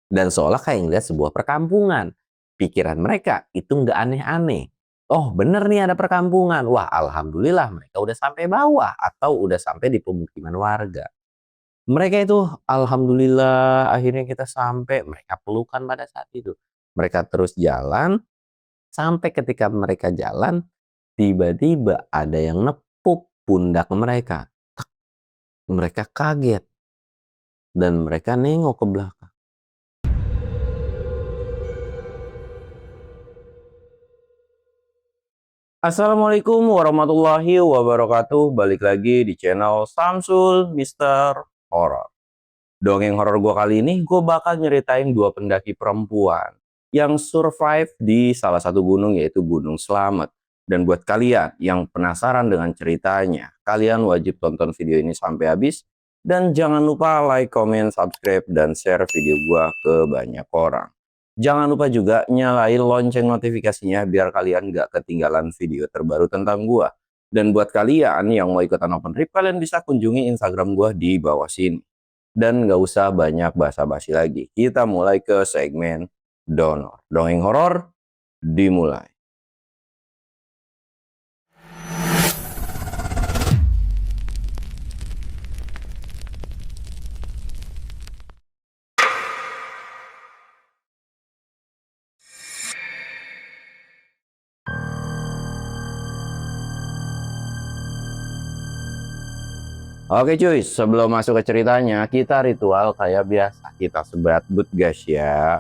Dan seolah kayak ngeliat sebuah perkampungan. Pikiran mereka itu nggak aneh-aneh. Oh bener nih ada perkampungan. Wah alhamdulillah mereka udah sampai bawah atau udah sampai di pemukiman warga. Mereka itu alhamdulillah akhirnya kita sampai, mereka pelukan pada saat itu. Mereka terus jalan, sampai ketika mereka jalan, tiba-tiba ada yang nepuk pundak mereka. Mereka kaget dan mereka nengok ke belakang. Assalamualaikum warahmatullahi wabarakatuh. Balik lagi di channel Samsul Mister Horror. Dongeng horor gue kali ini gue bakal nyeritain dua pendaki perempuan yang survive di salah satu gunung yaitu Gunung Slamet. Dan buat kalian yang penasaran dengan ceritanya, kalian wajib tonton video ini sampai habis. Dan jangan lupa like, comment, subscribe, dan share video gue ke banyak orang. Jangan lupa juga nyalain lonceng notifikasinya biar kalian gak ketinggalan video terbaru tentang gue. Dan buat kalian yang mau ikutan open trip, kalian bisa kunjungi Instagram gue di bawah sini. Dan nggak usah banyak basa-basi lagi. Kita mulai ke segmen donor. Dongeng horor dimulai. Oke cuy, sebelum masuk ke ceritanya, kita ritual kayak biasa. Kita sebat but guys ya.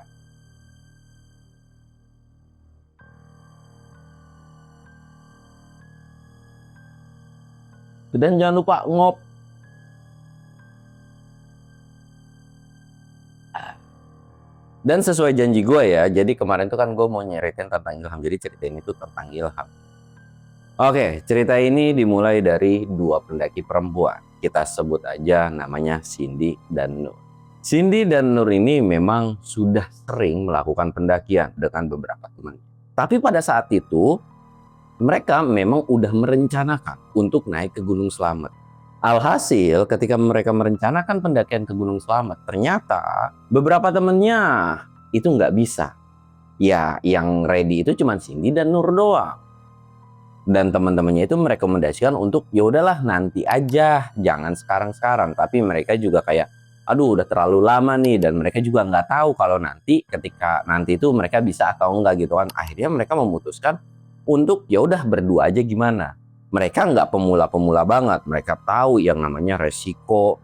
Dan jangan lupa ngop. Dan sesuai janji gue ya, jadi kemarin tuh kan gue mau nyeritain tentang ilham. Jadi cerita ini tuh tentang ilham. Oke, cerita ini dimulai dari dua pendaki perempuan. Kita sebut aja namanya Cindy dan Nur. Cindy dan Nur ini memang sudah sering melakukan pendakian dengan beberapa teman. Tapi pada saat itu, mereka memang udah merencanakan untuk naik ke Gunung Slamet. Alhasil ketika mereka merencanakan pendakian ke Gunung Slamet, ternyata beberapa temennya itu nggak bisa. Ya, yang ready itu cuma Cindy dan Nur doang. Dan teman-temannya itu merekomendasikan untuk ya udahlah nanti aja, jangan sekarang-sekarang. Tapi mereka juga kayak, aduh udah terlalu lama nih, dan mereka juga nggak tahu kalau nanti ketika nanti itu mereka bisa atau enggak gitu kan. Akhirnya mereka memutuskan untuk ya udah berdua aja gimana. Mereka nggak pemula-pemula banget, mereka tahu yang namanya resiko,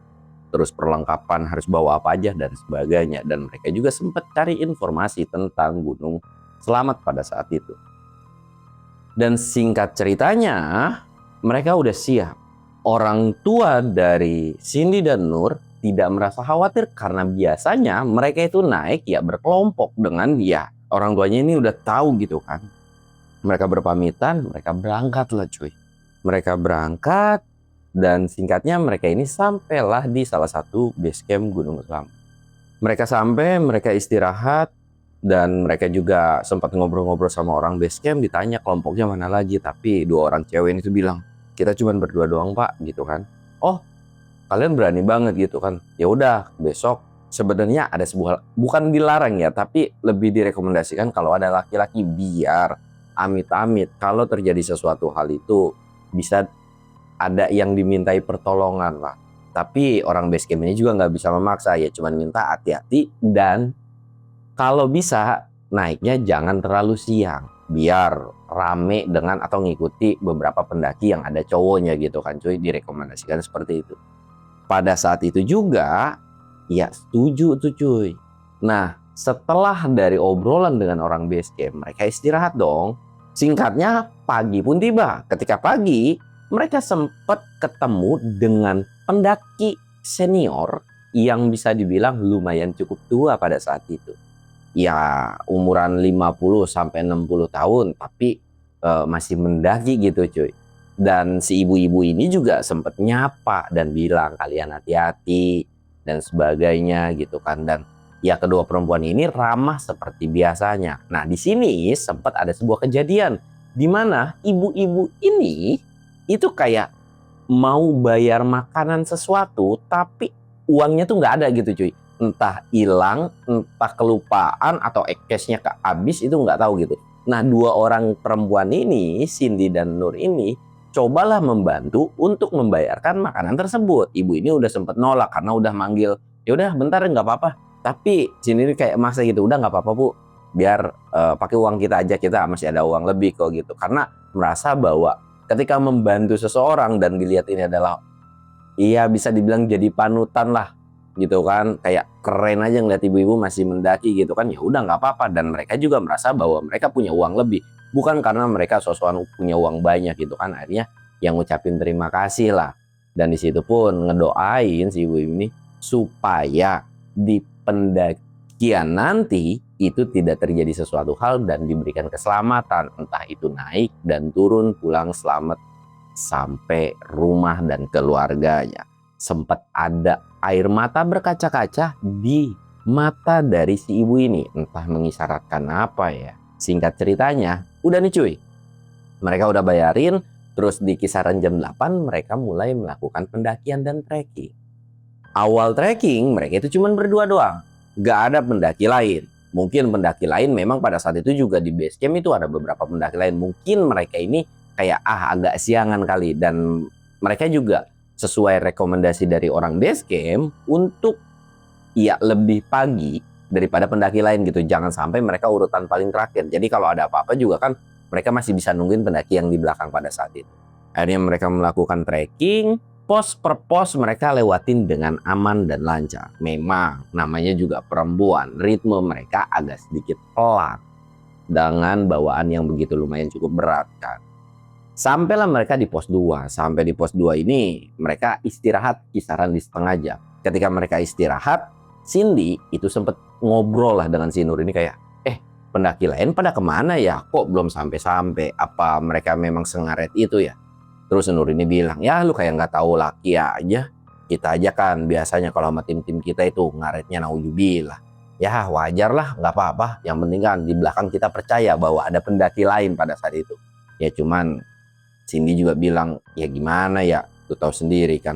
terus perlengkapan harus bawa apa aja dan sebagainya. Dan mereka juga sempat cari informasi tentang Gunung Slamet pada saat itu. Dan singkat ceritanya, mereka udah siap. Orang tua dari Cindy dan Nur tidak merasa khawatir karena biasanya mereka itu naik ya berkelompok dengan ya orang tuanya ini udah tahu gitu kan. Mereka berpamitan, mereka berangkat lah cuy. Mereka berangkat dan singkatnya mereka ini sampailah di salah satu base camp Gunung Slamet. Mereka sampai, mereka istirahat. Dan mereka juga sempat ngobrol-ngobrol sama orang base camp, ditanya kelompoknya mana lagi. Tapi dua orang cewek ini tuh bilang, kita cuma berdua doang pak, gitu kan. Oh, kalian berani banget gitu kan. Ya udah, besok sebenarnya ada sebuah, bukan dilarang ya, tapi lebih direkomendasikan kalau ada laki-laki biar amit-amit kalau terjadi sesuatu hal itu bisa ada yang dimintai pertolongan lah. Tapi orang base camp ini juga nggak bisa memaksa ya, cuma minta hati-hati dan kalau bisa naiknya jangan terlalu siang biar rame dengan atau ngikuti beberapa pendaki yang ada cowoknya gitu kan cuy, direkomendasikan seperti itu. Pada saat itu juga ya setuju tuh cuy. Nah setelah dari obrolan dengan orang base camp mereka istirahat dong. Singkatnya pagi pun tiba. Ketika pagi mereka sempat ketemu dengan pendaki senior yang bisa dibilang lumayan cukup tua pada saat itu. Ya umuran 50 sampai 60 tahun tapi masih mendaki gitu cuy. Dan si ibu-ibu ini juga sempat nyapa dan bilang kalian hati-hati dan sebagainya gitu kan. Dan ya kedua perempuan ini ramah seperti biasanya. Nah di sini sempat ada sebuah kejadian di mana ibu-ibu ini itu kayak mau bayar makanan sesuatu tapi uangnya tuh nggak ada gitu cuy. entah hilang, entah kelupaan atau cashnya habis, itu nggak tahu gitu. Nah, dua orang perempuan ini, Cindy dan Nur ini, cobalah membantu untuk membayarkan makanan tersebut. Ibu ini udah sempet nolak karena udah manggil, ya udah bentar nggak apa-apa. Tapi Cindy ini kayak maksa gitu, udah nggak apa-apa Bu, biar pakai uang kita aja, kita masih ada uang lebih kok gitu. Karena merasa bahwa ketika membantu seseorang dan dilihat ini adalah, iya bisa dibilang jadi panutan lah gitu kan, kayak keren aja ngeliat ibu-ibu masih mendaki gitu kan, ya udah nggak apa-apa. Dan mereka juga merasa bahwa mereka punya uang lebih, bukan karena mereka sosokan punya uang banyak gitu kan. Akhirnya yang ngucapin terima kasih lah, dan di situ pun ngedoain si ibu ini supaya di pendakian nanti itu tidak terjadi sesuatu hal dan diberikan keselamatan, entah itu naik dan turun pulang selamat sampai rumah dan keluarganya. Sempat ada air mata berkaca-kaca di mata dari si ibu ini, entah mengisyaratkan apa ya. Singkat ceritanya, udah nih cuy, mereka udah bayarin, terus di kisaran jam 8 mereka mulai melakukan pendakian dan trekking. Awal trekking mereka itu cuma berdua doang, gak ada pendaki lain. Mungkin pendaki lain memang pada saat itu juga di base camp itu ada beberapa pendaki lain. Mungkin mereka ini kayak agak siangan kali, dan mereka juga sesuai rekomendasi dari orang base camp untuk ya lebih pagi daripada pendaki lain gitu. Jangan sampai mereka urutan paling terakhir. Jadi kalau ada apa-apa juga kan mereka masih bisa nungguin pendaki yang di belakang pada saat itu. Akhirnya mereka melakukan trekking, pos per pos mereka lewatin dengan aman dan lancar. Memang namanya juga perempuan, ritme mereka agak sedikit pelan dengan bawaan yang begitu lumayan cukup berat kan. Sampailah mereka di pos 2. Sampai di pos 2 ini mereka istirahat kisaran di setengah jam. Ketika mereka istirahat, Cindy itu sempat ngobrol lah dengan si Nur ini kayak, pendaki lain pada kemana ya? Kok belum sampai-sampai? Apa mereka memang sengaret itu ya? Terus Nur ini bilang, ya lu kayak nggak tahu laki aja. Kita aja kan biasanya kalau sama tim-tim kita itu ngaretnya naudzubillah. Ya wajar lah, nggak apa-apa. Yang penting kan di belakang kita percaya bahwa ada pendaki lain pada saat itu. Ya cuman Cindy juga bilang, ya gimana ya, lu tahu sendiri kan.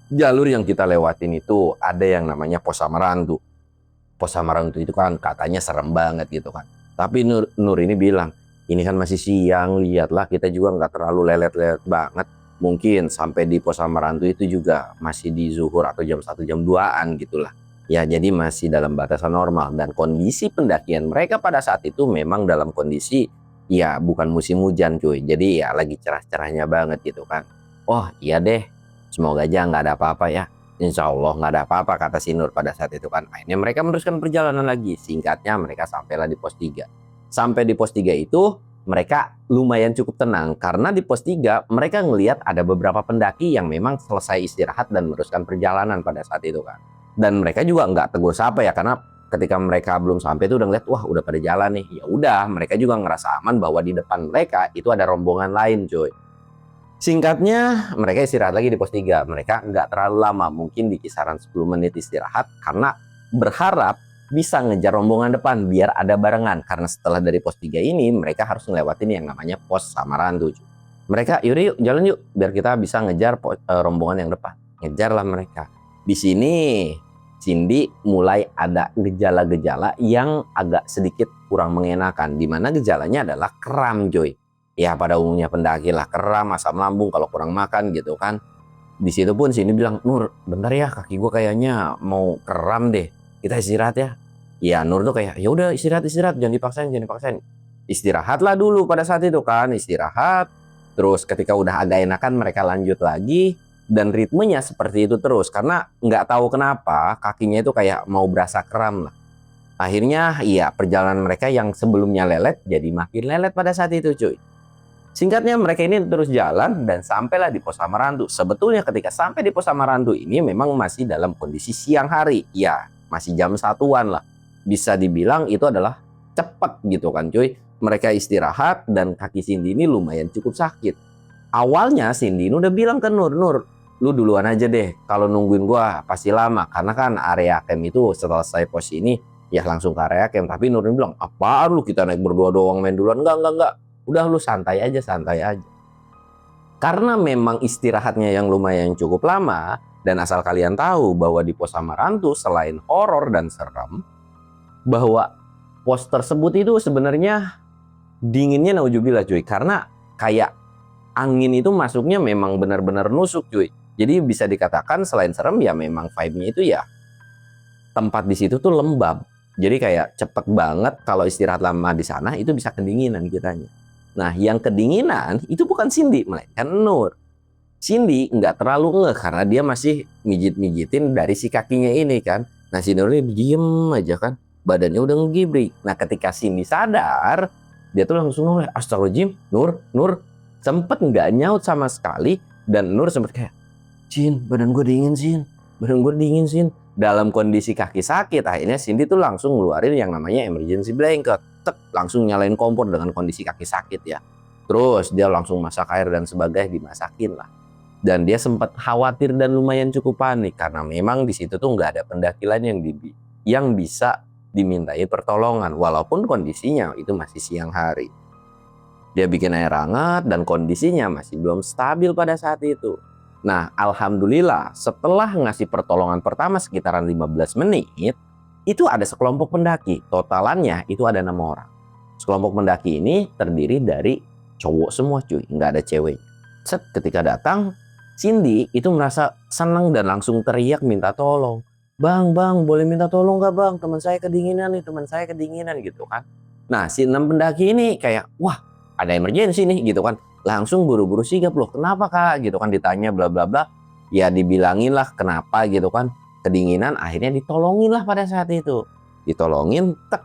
Jalur yang kita lewatin itu ada yang namanya Pos Samarandu. Pos Samarandu itu kan katanya serem banget gitu kan. Tapi Nur ini bilang, ini kan masih siang, lihatlah kita juga nggak terlalu lelet-lelet banget. Mungkin sampai di Pos Samarandu itu juga masih di zuhur atau jam 1 jam 2-an gitulah. Ya jadi masih dalam batasan normal, dan kondisi pendakian mereka pada saat itu memang dalam kondisi ya bukan musim hujan cuy, jadi ya lagi cerah-cerahnya banget gitu kan. Oh iya deh, semoga aja nggak ada apa-apa ya. Insya Allah nggak ada apa-apa, kata si Nur pada saat itu kan. Akhirnya mereka meneruskan perjalanan lagi. Singkatnya mereka sampailah di pos 3. Sampai di pos 3 itu mereka lumayan cukup tenang, karena di pos 3 mereka ngelihat ada beberapa pendaki yang memang selesai istirahat dan meneruskan perjalanan pada saat itu kan. Dan mereka juga nggak tegur sapa ya, karena ketika mereka belum sampai itu udah ngeliat, wah udah pada jalan nih. Ya udah, mereka juga ngerasa aman bahwa di depan mereka itu ada rombongan lain cuy. Singkatnya mereka istirahat lagi di pos 3. Mereka nggak terlalu lama, mungkin di kisaran 10 menit istirahat, karena berharap bisa ngejar rombongan depan biar ada barengan. Karena setelah dari pos 3 ini mereka harus ngelewatin yang namanya Pos Samarandu cuy. Mereka yuk jalan yuk biar kita bisa ngejar rombongan yang depan. Ngejarlah mereka. Di sini Cindy mulai ada gejala-gejala yang agak sedikit kurang mengenakan, di mana gejalanya adalah kram coy. Ya pada umumnya pendaki lah, kram, asam lambung kalau kurang makan gitu kan. Di situ pun Cindy bilang, Nur bentar ya, kaki gue kayaknya mau kram deh, kita istirahat ya. Ya Nur tuh kayak, ya udah istirahat, jangan dipaksain. Istirahatlah dulu pada saat itu kan, istirahat. Terus ketika udah agak enakan mereka lanjut lagi. Dan ritmenya seperti itu terus, karena nggak tahu kenapa kakinya itu kayak mau berasa kram lah. Akhirnya iya, perjalanan mereka yang sebelumnya lelet jadi makin lelet pada saat itu cuy. Singkatnya mereka ini terus jalan dan sampailah di Pos Samarandu. Sebetulnya ketika sampai di Pos Samarandu ini memang masih dalam kondisi siang hari. Ya masih jam 1-an lah. Bisa dibilang itu adalah cepat gitu kan cuy. Mereka istirahat dan kaki Cindy ini lumayan cukup sakit. Awalnya Cindy udah bilang ke Nur, lu duluan aja deh, kalau nungguin gua pasti lama, karena kan area camp itu setelah selesai pos ini ya langsung ke area camp. Tapi Nur bilang, apaan lu, kita naik berdua doang main duluan? Enggak, udah lu santai aja. Karena memang istirahatnya yang lumayan cukup lama, Dan asal kalian tahu bahwa di pos Samarantu selain horor dan serem, bahwa pos tersebut itu sebenarnya dinginnya naujubillah cuy, karena kayak angin itu masuknya memang benar-benar nusuk cuy. Jadi bisa dikatakan selain serem ya memang vibe-nya itu ya tempat di situ tuh lembab. Jadi kayak cepet banget kalau istirahat lama di sana itu bisa kedinginan kitanya. Nah, yang kedinginan itu bukan Cindy, melainkan Nur. Cindy nggak terlalu ngeh karena dia masih mijit-mijitin dari si kakinya ini kan. Nah, si Nur ini diem aja kan, badannya udah ngegibrik. Nah, ketika Cindy sadar, dia tuh langsung noleh, astagfirullahaladzim, Nur, sempet nggak nyaut sama sekali. Dan Nur sempet kayak, Cin, badan gue dingin, Cin. Dalam kondisi kaki sakit, akhirnya Cindy tuh langsung ngeluarin yang namanya emergency blanket. Tek, langsung nyalain kompor dengan kondisi kaki sakit ya. Terus dia langsung masak air dan sebagainya, dimasakin lah. Dan dia sempat khawatir dan lumayan cukup panik karena memang di situ tuh nggak ada pendaki lain yang bisa dimintai pertolongan walaupun kondisinya itu masih siang hari. Dia bikin air hangat dan kondisinya masih belum stabil pada saat itu. Nah, alhamdulillah setelah ngasih pertolongan pertama sekitaran 15 menit, itu ada sekelompok pendaki. Totalannya itu ada 6 orang. Sekelompok pendaki ini terdiri dari cowok semua cuy, nggak ada cewek. Set, ketika datang, Cindy itu merasa senang dan langsung teriak minta tolong. Bang, boleh minta tolong gak bang? Teman saya kedinginan gitu kan. Nah, si 6 pendaki ini kayak, wah ada emergency nih gitu kan. Langsung buru-buru sigap, loh kenapa kak gitu kan, ditanya bla bla bla. Ya dibilangin lah kenapa gitu kan, kedinginan, akhirnya ditolongin lah pada saat itu. Ditolongin, tek.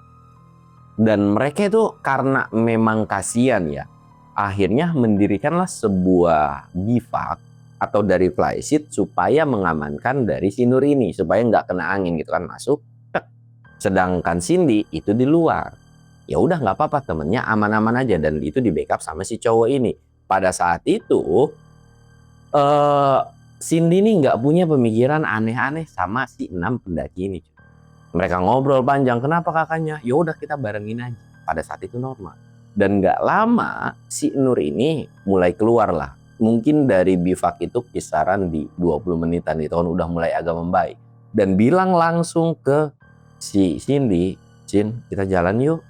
Dan mereka itu karena memang kasihan ya, akhirnya mendirikanlah sebuah bivak atau dari flysheet supaya mengamankan dari si Nur ini supaya nggak kena angin gitu kan masuk. Tek. Sedangkan Cindy itu di luar. Ya udah nggak apa-apa, temennya aman-aman aja dan itu di backup sama si cowok ini. Pada saat itu Cindy ini nggak punya pemikiran aneh-aneh sama si 6 pendaki ini. Mereka ngobrol panjang, kenapa kakaknya? Ya udah kita barengin aja. Pada saat itu normal. Dan nggak lama si Nur ini mulai keluar lah. Mungkin dari bivak itu kisaran di 20 menitan itu kan udah mulai agak membaik. Dan bilang langsung ke si Cindy, Cin kita jalan yuk.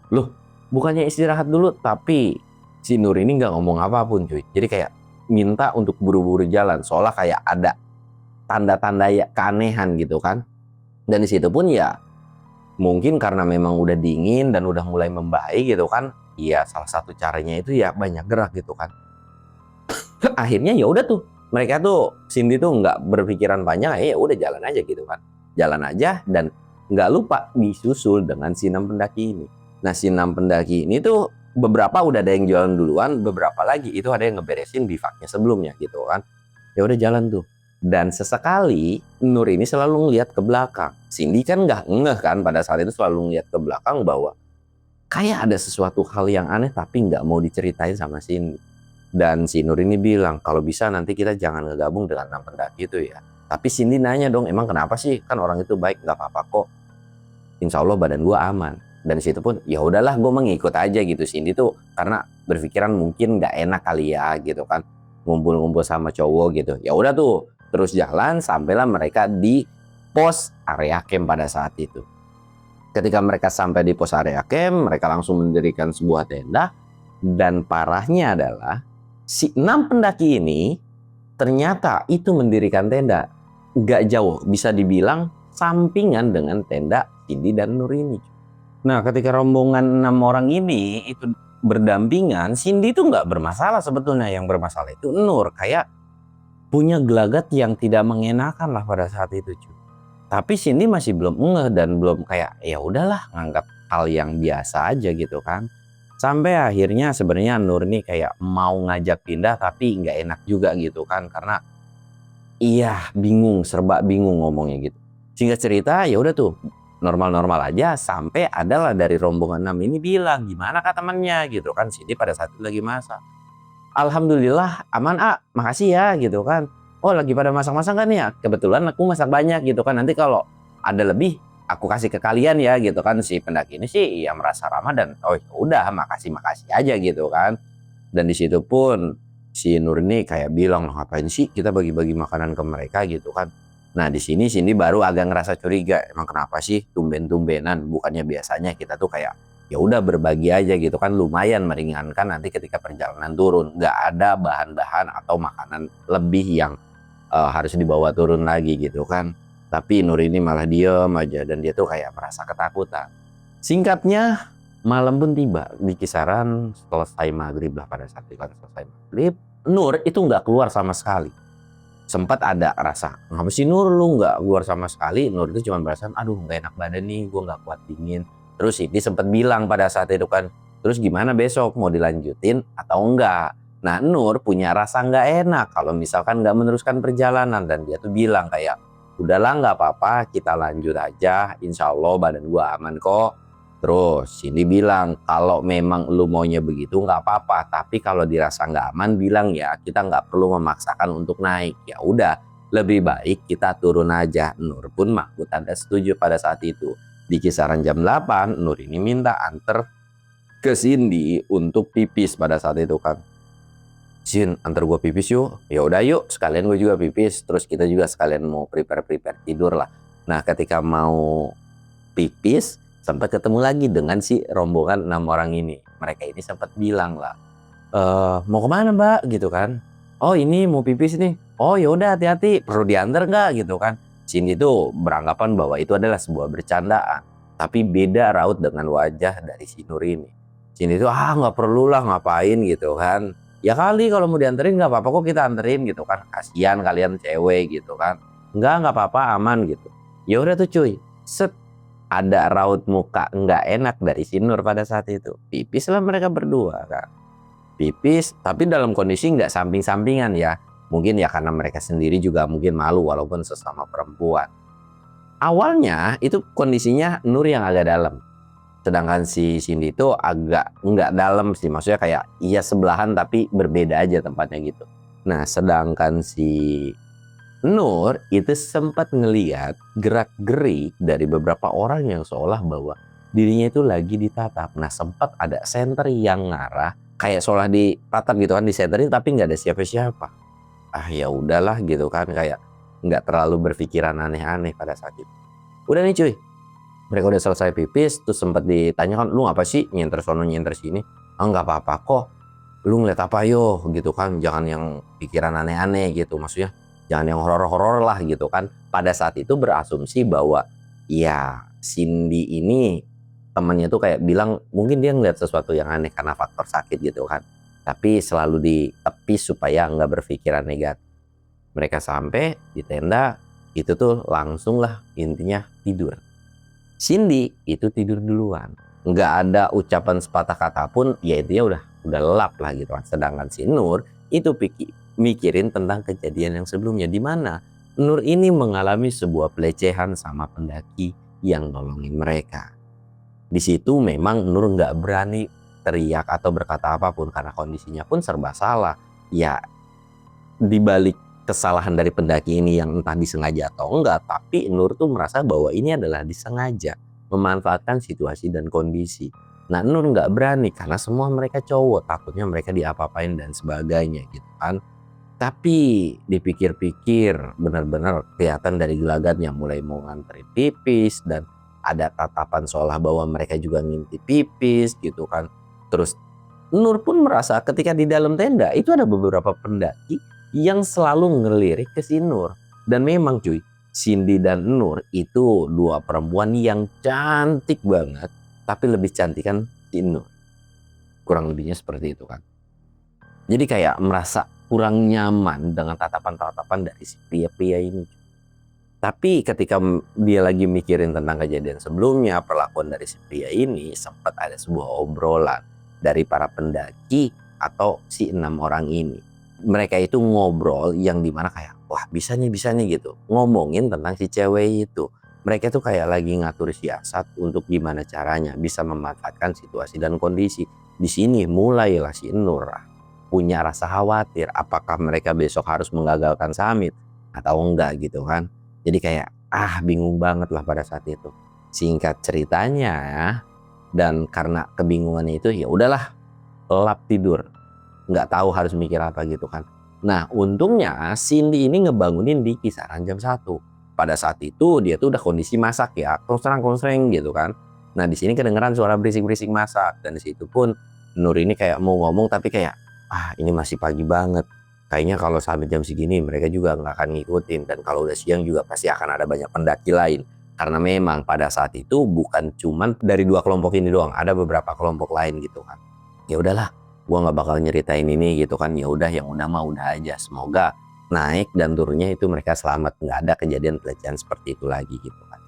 Loh bukannya istirahat dulu, tapi si Nur ini nggak ngomong apapun cuy. Jadi kayak minta untuk buru-buru jalan. Seolah kayak ada tanda-tanda ya keanehan gitu kan. Dan di situ pun ya mungkin karena memang udah dingin dan udah mulai membaik gitu kan. Ya salah satu caranya itu ya banyak gerak gitu kan. Akhirnya ya udah tuh mereka tuh Cindy tuh nggak berpikiran panjang, ya udah jalan aja gitu kan, jalan aja dan nggak lupa disusul dengan si 6 pendaki ini. Nah si 6 pendaki ini tuh beberapa udah ada yang jalan duluan, beberapa lagi itu ada yang ngeberesin bivaknya sebelumnya gitu kan. Ya udah jalan tuh dan sesekali Nur ini selalu ngeliat ke belakang. Cindy kan nggak ngeh kan pada saat itu, selalu ngeliat ke belakang bahwa kayak ada sesuatu hal yang aneh tapi nggak mau diceritain sama Cindy. Dan si Nur ini bilang, kalau bisa nanti kita jangan ngegabung dengan 6 pendaki itu ya. Tapi Cindy nanya dong, emang kenapa sih? Kan orang itu baik, nggak apa-apa kok. Insya Allah badan gue aman. Dan situ pun ya udahlah gue mengikut aja gitu. Cindy tuh karena berpikiran mungkin nggak enak kali ya gitu kan. Ngumpul-ngumpul sama cowok gitu. Ya udah tuh terus jalan sampailah mereka di pos area camp pada saat itu. Ketika mereka sampai di pos area camp, mereka langsung mendirikan sebuah tenda. Dan parahnya adalah si 6 pendaki ini ternyata itu mendirikan tenda nggak jauh, bisa dibilang sampingan dengan tenda Cindy dan Nur ini. Nah ketika rombongan 6 orang ini itu berdampingan, Cindy itu nggak bermasalah sebetulnya, yang bermasalah itu Nur kayak punya gelagat yang tidak mengenakan lah pada saat itu cuy. Tapi Cindy masih belum ngeh dan belum kayak ya udahlah nganggap hal yang biasa aja gitu kan. Sampai akhirnya sebenarnya Nur nih kayak mau ngajak pindah tapi nggak enak juga gitu kan, karena iya bingung, serba bingung ngomongnya gitu. Singkat cerita ya udah tuh normal-normal aja sampai adalah dari rombongan 6 ini bilang gimana kak temannya gitu kan. Cindy pada saat itu lagi masak. Alhamdulillah aman makasih ya gitu kan. Oh lagi pada masak-masak kan ya, kebetulan aku masak banyak gitu kan, nanti kalau ada lebih aku kasih ke kalian ya gitu kan. Si pendaki ini sih ya merasa ramah dan oh udah makasih aja gitu kan. Dan di situ pun si Nur ini kayak bilang, ngapain sih kita bagi-bagi makanan ke mereka gitu kan. Nah di sini Cindy baru agak ngerasa curiga, emang kenapa sih tumben-tumbenan, bukannya biasanya kita tuh kayak ya udah berbagi aja gitu kan, lumayan meringankan nanti ketika perjalanan turun, nggak ada bahan-bahan atau makanan lebih yang harus dibawa turun lagi gitu kan. Tapi Nur ini malah diem aja dan dia tuh kayak merasa ketakutan. Singkatnya malam pun tiba di kisaran selesai maghrib lah. Pada saat itu kan selesai maghrib, Nur itu nggak keluar sama sekali. Sempat ada rasa, ngapa sih Nur lu nggak keluar sama sekali? Nur itu cuma merasa, aduh nggak enak badan nih, gue nggak kuat dingin. Terus ini sempat bilang pada saat itu kan, terus gimana besok mau dilanjutin atau enggak? Nah Nur punya rasa nggak enak kalau misalkan nggak meneruskan perjalanan, dan dia tuh bilang kayak, udahlah nggak apa-apa, kita lanjut aja, insya Allah badan gue aman kok. Terus Cindy bilang, kalau memang lu maunya begitu nggak apa-apa, tapi kalau dirasa nggak aman bilang ya, kita nggak perlu memaksakan untuk naik. Ya udah, lebih baik kita turun aja. Nur pun makut tanda setuju pada saat itu. Di kisaran jam 8, Nur ini minta anter ke Cindy untuk pipis pada saat itu kan. Sin, antar gue pipis yuk. Ya udah yuk, sekalian gue juga pipis. Terus kita juga sekalian mau prepare tidur lah. Nah ketika mau pipis, sempat ketemu lagi dengan si rombongan 6 orang ini. Mereka ini sempat bilang lah, mau kemana mbak gitu kan. Oh ini mau pipis nih. Oh ya udah hati-hati, perlu diantar nggak gitu kan. Cindy tuh beranggapan bahwa itu adalah sebuah bercandaan. Tapi beda raut dengan wajah dari si Nur ini. Cindy tuh nggak perlu lah, ngapain gitu kan. Ya kali kalau mau dianterin nggak apa-apa kok, kita anterin gitu kan. Kasihan kalian cewek gitu kan. Nggak apa-apa, aman gitu. Ya udah tuh cuy, set. Ada raut muka nggak enak dari si Nur pada saat itu. Pipis lah mereka berdua kan. Pipis tapi dalam kondisi nggak samping-sampingan ya. Mungkin ya karena mereka sendiri juga mungkin malu walaupun sesama perempuan. Awalnya itu kondisinya Nur yang agak dalam. Sedangkan si Cindy itu agak nggak dalam sih. Maksudnya kayak iya sebelahan tapi berbeda aja tempatnya gitu. Nah sedangkan si Nur itu sempat ngeliat gerak-gerik dari beberapa orang yang seolah bahwa dirinya itu lagi ditatap. Nah sempat ada senter yang ngarah kayak seolah ditatap gitu kan, disenterin tapi nggak ada siapa-siapa. Ya udahlah gitu kan, kayak nggak terlalu berpikiran aneh-aneh pada saat itu. Udah nih cuy, mereka udah selesai pipis, terus sempat ditanyakan, lu apa sih nyenter sono nyenter sini? Nggak apa-apa kok, lu ngeliat apa yo gitu kan, jangan yang pikiran aneh-aneh gitu, maksudnya jangan yang horor-horor lah gitu kan. Pada saat itu berasumsi bahwa ya Cindy ini temennya tuh kayak bilang mungkin dia ngeliat sesuatu yang aneh karena faktor sakit gitu kan. Tapi selalu ditepis supaya nggak berpikiran negatif. Mereka sampai di tenda itu tuh langsung lah intinya tidur. Cindy itu tidur duluan. Nggak ada ucapan sepatah kata pun, ya intinya udah lelap lah gitu kan. Sedangkan si Nur itu mikirin tentang kejadian yang sebelumnya, di mana Nur ini mengalami sebuah pelecehan sama pendaki yang nolongin mereka. Di situ memang Nur nggak berani teriak atau berkata apapun karena kondisinya pun serba salah. Ya dibalik kesalahan dari pendaki ini yang entah disengaja atau enggak, tapi Nur tuh merasa bahwa ini adalah disengaja, memanfaatkan situasi dan kondisi. Nah Nur nggak berani karena semua mereka cowok, takutnya mereka diapa-apain dan sebagainya gitu kan. Tapi dipikir-pikir benar-benar kelihatan dari gelagatnya, mulai mau nganterin pipis dan ada tatapan seolah bahwa mereka juga ngintip pipis gitu kan. Terus Nur pun merasa ketika di dalam tenda itu ada beberapa pendaki yang selalu ngelirik ke si Nur. Dan memang cuy, Cindy dan Nur itu dua perempuan yang cantik banget, tapi lebih cantik kan si Nur. Kurang lebihnya seperti itu kan. Jadi kayak merasa kurang nyaman dengan tatapan-tatapan dari si pria-pria ini. Tapi ketika dia lagi mikirin tentang kejadian sebelumnya, perlakuan dari si pria ini, sempat ada sebuah obrolan dari para pendaki atau si 6 orang ini. Mereka itu ngobrol yang dimana kayak, wah bisa nih gitu. Ngomongin tentang si cewek itu. Mereka tuh kayak lagi ngatur siasat untuk gimana caranya bisa memanfaatkan situasi dan kondisi. Di sini mulailah si Nur punya rasa khawatir apakah mereka besok harus menggagalkan summit atau enggak gitu kan. Jadi kayak bingung banget lah pada saat itu. Singkat ceritanya, dan karena kebingungannya itu ya udahlah lelap tidur. nggak tahu harus mikir apa gitu kan. Nah untungnya Cindy ini ngebangunin di kisaran jam 1. Pada saat itu dia tuh udah kondisi masak ya, konsrang gitu kan. Nah di sini kedengeran suara berisik-berisik masak, dan di situ pun Nur ini kayak mau ngomong tapi kayak ini masih pagi banget. Kayaknya kalau sampai jam segini mereka juga nggak akan ngikutin, dan kalau udah siang juga pasti akan ada banyak pendaki lain. Karena memang pada saat itu bukan cuman dari 2 kelompok ini doang, ada beberapa kelompok lain gitu kan. Ya udahlah, gua nggak bakal nyeritain ini gitu kan. Ya udah, yang udah mah udah aja. Semoga naik dan turunnya itu mereka selamat, nggak ada kejadian pelecehan seperti itu lagi gitu kan.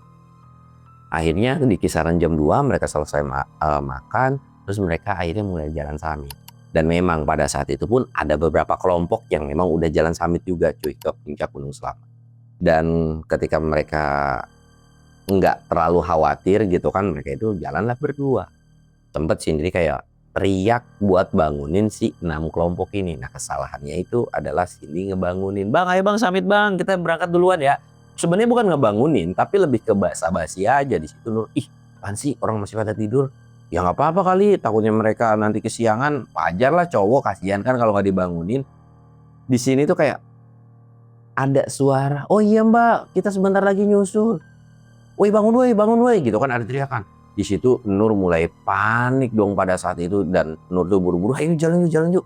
Akhirnya di kisaran jam 2 mereka selesai makan, terus mereka akhirnya mulai jalan summit. Dan memang pada saat itu pun ada beberapa kelompok yang memang udah jalan summit juga cuy, ke puncak Gunung Selamat. Dan ketika mereka nggak terlalu khawatir gitu kan, mereka itu jalanlah berdua. Sempet sendiri kayak teriak buat bangunin si 6 kelompok ini. Nah kesalahannya itu adalah Cindy ngebangunin, "Bang, ayo bang summit bang, kita berangkat duluan ya." Sebenarnya bukan ngebangunin, tapi lebih ke basa-basi aja di situ. Nur, apaan sih orang masih pada tidur? Ya nggak apa-apa kali, takutnya mereka nanti kesiangan. Wajar lah, cowok kasihan kan kalau nggak dibangunin. Di sini tuh kayak ada suara, "Oh iya mbak, kita sebentar lagi nyusul. Woi bangun woi," gitu kan, ada teriakan. Di situ Nur mulai panik dong pada saat itu, dan Nur tuh buru-buru, "Ayo jalan yuk."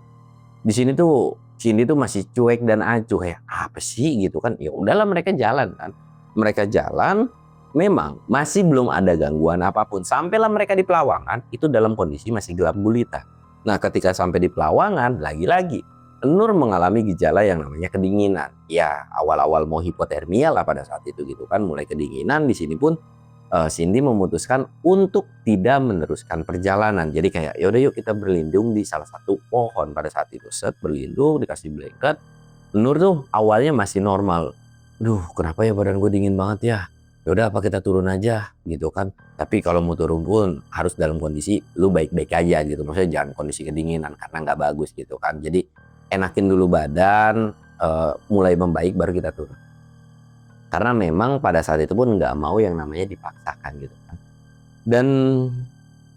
Di sini tuh Cindy tuh masih cuek dan acuh, kayak apa sih gitu kan. Ya udahlah mereka jalan kan. Mereka jalan, memang masih belum ada gangguan apapun. Sampailah mereka di Pelawangan, itu dalam kondisi masih gelap gulita. Nah ketika sampai di Pelawangan, lagi-lagi Nur mengalami gejala yang namanya kedinginan. Ya awal-awal mau hipotermia lah pada saat itu gitu kan, mulai kedinginan. Di sini pun Cindy memutuskan untuk tidak meneruskan perjalanan. Jadi kayak yaudah yuk kita berlindung di salah satu pohon pada saat itu. Set berlindung, dikasih blanket. Nur tuh awalnya masih normal. Duh kenapa ya badan gue dingin banget ya. Yaudah apa kita turun aja gitu kan. Tapi kalau mau turun pun harus dalam kondisi lu baik-baik aja gitu. Maksudnya jangan kondisi kedinginan karena nggak bagus gitu kan. Jadi enakin dulu badan, mulai membaik baru kita turun. Karena memang pada saat itu pun nggak mau yang namanya dipaksakan gitu kan. Dan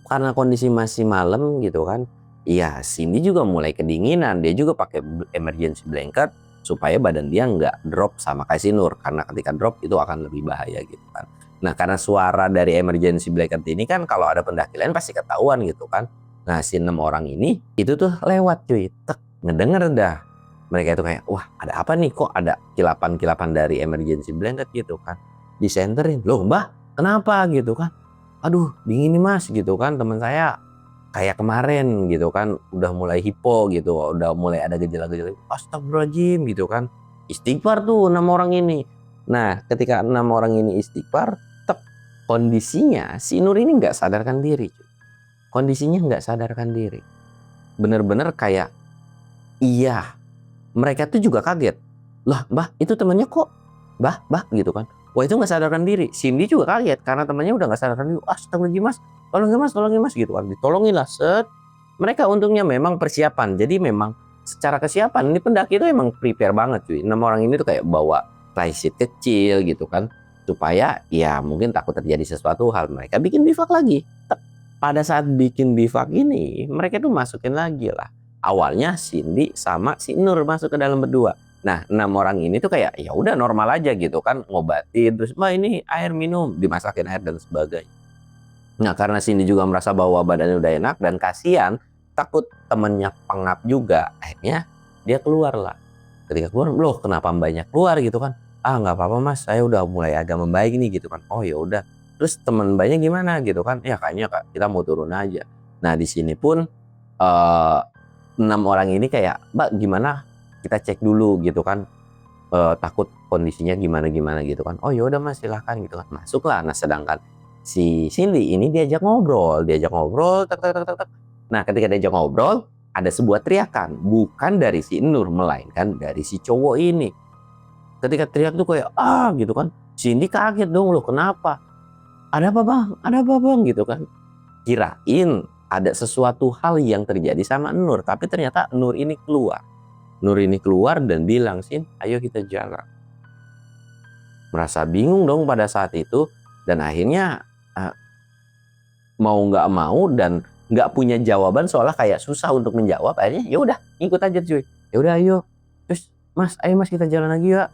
karena kondisi masih malam gitu kan, iya Cindy juga mulai kedinginan. Dia juga pakai emergency blanket supaya badan dia nggak drop sama kayak si Nur. Karena ketika drop itu akan lebih bahaya gitu kan. Nah karena suara dari emergency blanket ini kan kalau ada pendaki lain pasti ketahuan gitu kan. Nah si 6 orang ini itu tuh lewat cuy, tek, ngedenger dah. Mereka itu kayak, wah ada apa nih, kok ada kilapan-kilapan dari emergency blanket gitu kan. Disenterin, loh mbah kenapa gitu kan. Aduh dingin nih mas gitu kan, teman saya kayak kemarin gitu kan, udah mulai hipo gitu, udah mulai ada gejala-gejala. Astagfirullahaladzim gitu kan. Istighfar tuh 6 orang ini. Nah ketika 6 orang ini istighfar, kondisinya si Nur ini nggak sadarkan diri. Kondisinya nggak sadarkan diri. Bener-bener kayak, iya. Mereka tuh juga kaget. Lah mbah itu temennya kok bah gitu kan. Wah itu nggak sadarkan diri. Cindy juga kaget karena temannya udah nggak sadarkan diri. Astagfirullahaladzim mas, tolongin mas gitu kan. Ditolongin lah set. Mereka untungnya memang persiapan. Jadi memang secara kesiapan ini pendaki itu emang prepare banget cuy. 6 orang ini tuh kayak bawa flysheet kecil gitu kan. Supaya ya mungkin takut terjadi sesuatu hal, mereka bikin bivak lagi. Pada saat bikin bivak ini mereka tuh masukin lagi lah. Awalnya Cindy sama si Nur masuk ke dalam berdua. Nah 6 orang ini tuh kayak ya udah normal aja gitu kan, ngobatin, terus mbak ini air minum, dimasakin air dan sebagainya. Nah karena Cindy juga merasa bahwa badannya udah enak dan kasihan, takut temennya pengap juga, akhirnya dia keluar lah. Ketika keluar, loh kenapa mbaknya keluar gitu kan. Ah nggak apa-apa mas, saya udah mulai agak membaik nih gitu kan. Oh ya udah. Terus temen mbaknya gimana gitu kan. Ya kayaknya kak kita mau turun aja. Nah di sini pun 6 orang ini kayak, mbak gimana kita cek dulu gitu kan, takut kondisinya gimana gitu kan. Oh yaudah mas silahkan gitu kan, masuklah. Nah sedangkan si Cindy ini diajak ngobrol, tek. Nah ketika diajak ngobrol ada sebuah teriakan, bukan dari si Nur melainkan dari si cowok ini. Ketika teriak tuh kayak gitu kan, Cindy kaget dong, loh kenapa, ada apa bang gitu kan. Kirain ada sesuatu hal yang terjadi sama Nur, tapi ternyata Nur ini keluar dan bilang, "Sin, ayo kita jalan." Merasa bingung dong pada saat itu, dan akhirnya mau nggak mau dan nggak punya jawaban, soalnya kayak susah untuk menjawab. Akhirnya ya udah ikut aja cuy. Ya udah ayo. Terus Mas, ayo Mas kita jalan lagi ya.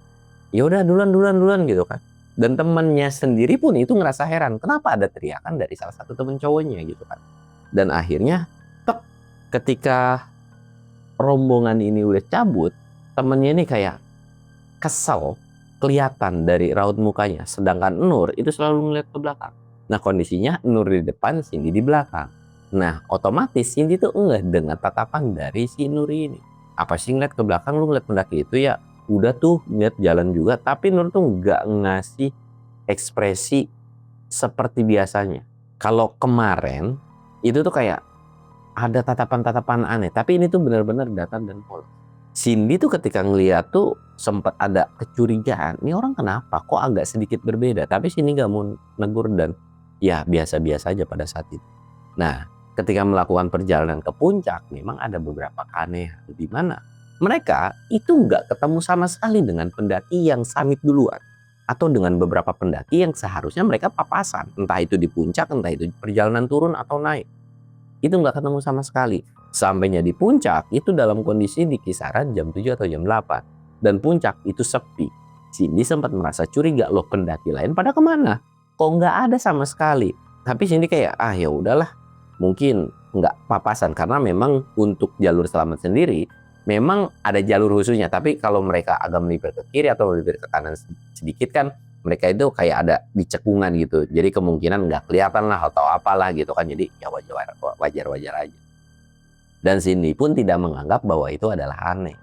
Ya udah duluan gitu kan. Dan temennya sendiri pun itu ngerasa heran, kenapa ada teriakan dari salah satu temen cowoknya gitu kan. Dan akhirnya ketika rombongan ini udah cabut, temennya ini kayak kesel, kelihatan dari raut mukanya. Sedangkan Nur itu selalu ngeliat ke belakang. Nah kondisinya Nur di depan, Cindy di belakang. Nah otomatis Cindy tuh enggak dengan tatapan dari si Nur ini. Apa sih ngeliat ke belakang, lu ngeliat pendaki itu ya udah tuh ngeliat jalan juga. Tapi Nur tuh nggak ngasih ekspresi seperti biasanya. Kalau kemarin itu tuh kayak ada tatapan-tatapan aneh, tapi ini tuh benar-benar datar dan polos. Cindy tuh ketika ngeliat tuh sempat ada kecurigaan, ini orang kenapa kok agak sedikit berbeda, tapi Cindy nggak mau negur dan ya biasa-biasa aja pada saat itu. Nah ketika melakukan perjalanan ke puncak memang ada beberapa keanehan, di mana mereka itu nggak ketemu sama sekali dengan pendaki yang summit duluan, atau dengan beberapa pendaki yang seharusnya mereka papasan, entah itu di puncak, entah itu perjalanan turun atau naik. Itu nggak ketemu sama sekali. Sampainya di puncak itu dalam kondisi di kisaran jam 7 atau jam 8. Dan puncak itu sepi. Cindy sempat merasa curiga, loh pendaki lain pada kemana? Kok nggak ada sama sekali? Tapi Cindy kayak ya udahlah, mungkin nggak papasan, karena memang untuk jalur selamat sendiri memang ada jalur khususnya. Tapi kalau mereka agak melipir ke kiri atau melipir ke kanan sedikit kan, mereka itu kayak ada di cekungan gitu, jadi kemungkinan nggak kelihatan lah atau apalah gitu kan, jadi ya wajar aja. Dan Cindy pun tidak menganggap bahwa itu adalah aneh.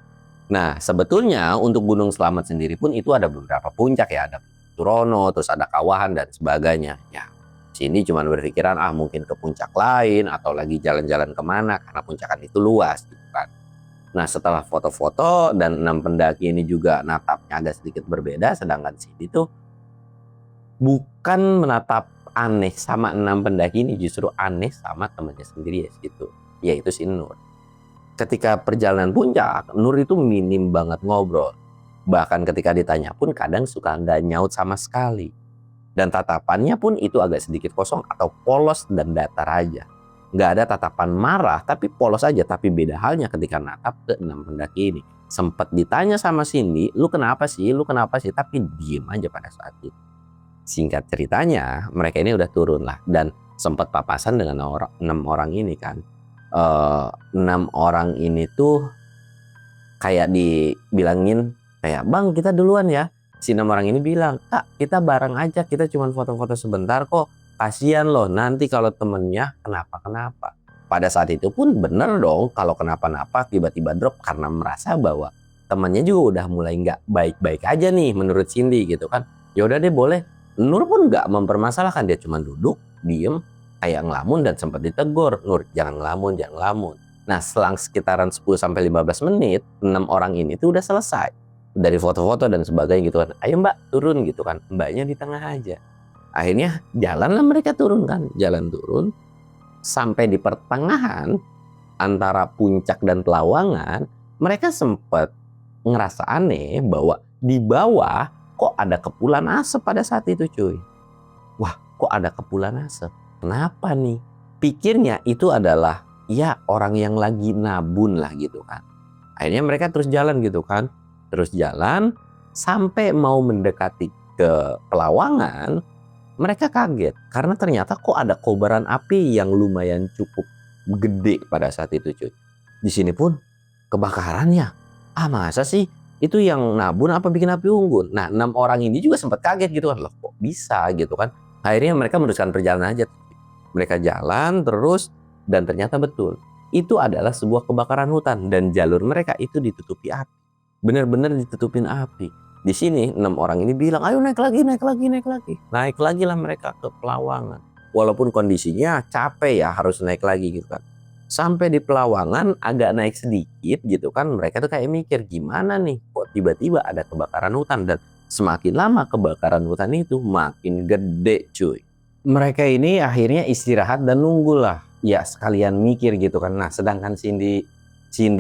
Nah sebetulnya untuk Gunung Slamet sendiri pun itu ada beberapa puncak ya, ada Turono, terus ada Kawahan dan sebagainya. Ya Cindy cuma berpikiran mungkin ke puncak lain atau lagi jalan-jalan kemana, karena puncakan itu luas gitu kan. Nah setelah foto-foto dan 6 pendaki ini juga natapnya agak sedikit berbeda, sedangkan Cindy tuh bukan menatap aneh sama 6 pendaki ini, justru aneh sama temannya sendiri yaitu si Nur. Ketika perjalanan puncak, Nur itu minim banget ngobrol. Bahkan ketika ditanya pun kadang suka nggak nyaut sama sekali. Dan tatapannya pun itu agak sedikit kosong atau polos dan datar aja. Nggak ada tatapan marah, tapi polos aja. Tapi beda halnya ketika natap ke 6 pendaki ini. Sempat ditanya sama Cindy, lu kenapa sih? Tapi diem aja pada saat itu. Singkat ceritanya, mereka ini udah turun lah dan sempat papasan dengan 6 orang ini kan. 6 orang ini tuh kayak dibilangin kayak, "Bang, kita duluan ya." Si 6 orang ini bilang, "Kak, kita bareng aja, kita cuma foto-foto sebentar kok. Kasian loh nanti kalau temennya kenapa-kenapa." Pada saat itu pun bener dong, kalau kenapa-napa tiba-tiba drop karena merasa bahwa temennya juga udah mulai nggak baik-baik aja nih menurut Cindy gitu kan. Ya udah deh boleh. Nur pun nggak mempermasalahkan, dia cuma duduk, diem, kayak ngelamun dan sempat ditegur, "Nur, jangan ngelamun. Nah, selang sekitaran 10-15 menit, 6 orang ini tuh udah selesai. Dari foto-foto dan sebagainya gitu kan. "Ayo Mbak, turun," gitu kan. Mbaknya di tengah aja. Akhirnya jalanlah mereka turun kan. Jalan turun, sampai di pertengahan antara puncak dan Pelawangan, mereka sempat ngerasa aneh bahwa di bawah kok ada kepulan asap pada saat itu cuy. Wah kok ada kepulan asap, kenapa nih? Pikirnya itu adalah ya orang yang lagi nabun lah gitu kan. Akhirnya mereka terus jalan gitu kan. Terus jalan sampai mau mendekati ke Pelawangan, mereka kaget karena ternyata kok ada kobaran api yang lumayan cukup gede pada saat itu cuy. Di sini pun kebakarannya. Masa sih? Itu yang nabun apa bikin api unggun? Nah 6 orang ini juga sempat kaget gitu kan. Loh kok bisa gitu kan. Akhirnya mereka meneruskan perjalanan aja. Mereka jalan terus dan ternyata betul. Itu adalah sebuah kebakaran hutan dan jalur mereka itu ditutupi api. Benar-benar ditutupin api. Di sini 6 orang ini bilang, "Ayo naik lagi. Naik lagi lah mereka ke Pelawangan. Walaupun kondisinya capek ya harus naik lagi gitu kan. Sampai di Pelawangan agak naik sedikit gitu kan, mereka tuh kayak mikir gimana nih kok tiba-tiba ada kebakaran hutan, dan semakin lama kebakaran hutan itu makin gede cuy. Mereka ini akhirnya istirahat dan nunggu lah, ya sekalian mikir gitu kan. Nah sedangkan Cindy